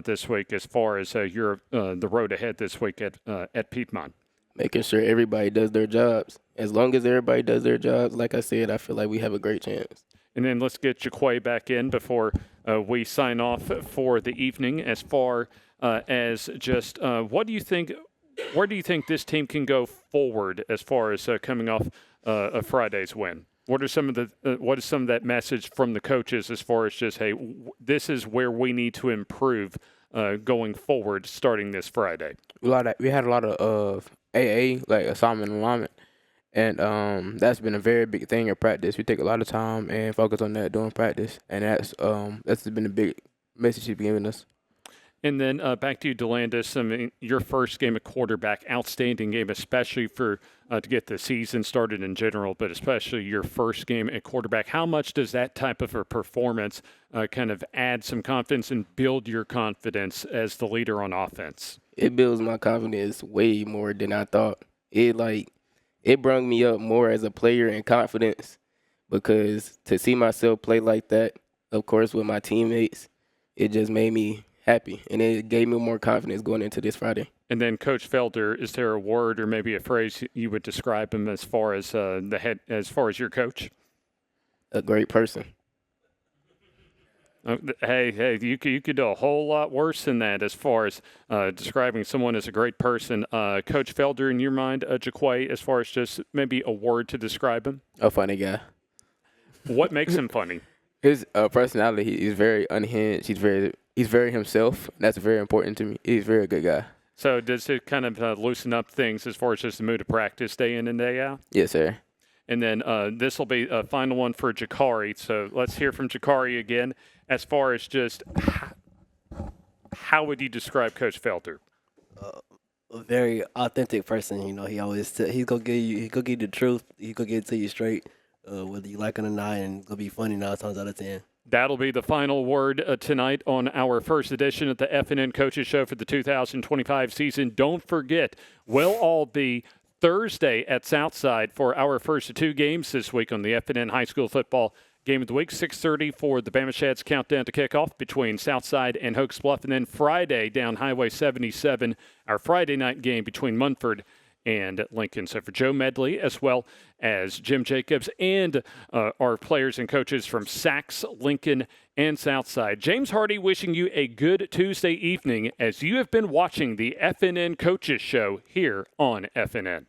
this week as far as the road ahead this week at Piedmont? Making sure everybody does their jobs. As long as everybody does their jobs, like I said, I feel like we have a great chance. And then let's get Jaquay back in before we sign off for the evening. As far as just what do you think? Where do you think this team can go forward as far as coming off a Friday's win? What is some of that message from the coaches as far as just, hey, this is where we need to improve going forward starting this Friday? We had a lot of AA, like assignment and alignment, and that's been a very big thing in practice. We take a lot of time and focus on that during practice, and that's been a big message he's giving us. And then back to you, DeLandis. I mean, your first game at quarterback, outstanding game, especially for to get the season started in general, but especially your first game at quarterback. How much does that type of a performance kind of add some confidence and build your confidence as the leader on offense? It builds my confidence way more than I thought. It brought me up more as a player and confidence, because to see myself play like that, of course, with my teammates, it just made me happy, and it gave me more confidence going into this Friday. And then, Coach Felder, is there a word or maybe a phrase you would describe him as far as as far as your coach? A great person. Hey, you could do a whole lot worse than that as far as describing someone as a great person. Coach Felder, in your mind, Jaquay, as far as just maybe a word to describe him? A funny guy. What makes him funny? His personality is very unhinged. He's very himself. That's very important to me. He's a very good guy. So does it kind of loosen up things as far as just the mood of practice day in and day out? Yes, sir. And then this will be a final one for Jakari. So let's hear from Jakari again. As far as just how would you describe Coach Felder? A very authentic person. He always he's gonna give you the truth. He's gonna get it to you straight, whether you like it or not, and it's gonna be funny 9 times out of 10. That'll be the final word tonight on our first edition of the FNN Coaches Show for the 2025 season. Don't forget, we'll all be Thursday at Southside for our first of 2 games this week on the FNN High School Football game of the week, 6:30 for the Bama Shads countdown to kickoff between Southside and Hokes Bluff. And then Friday down Highway 77, our Friday night game between Munford and Lincoln. So for Joe Medley, as well as Jim Jacobs and our players and coaches from Sachs, Lincoln, and Southside, James Hardy wishing you a good Tuesday evening as you have been watching the FNN Coaches Show here on FNN.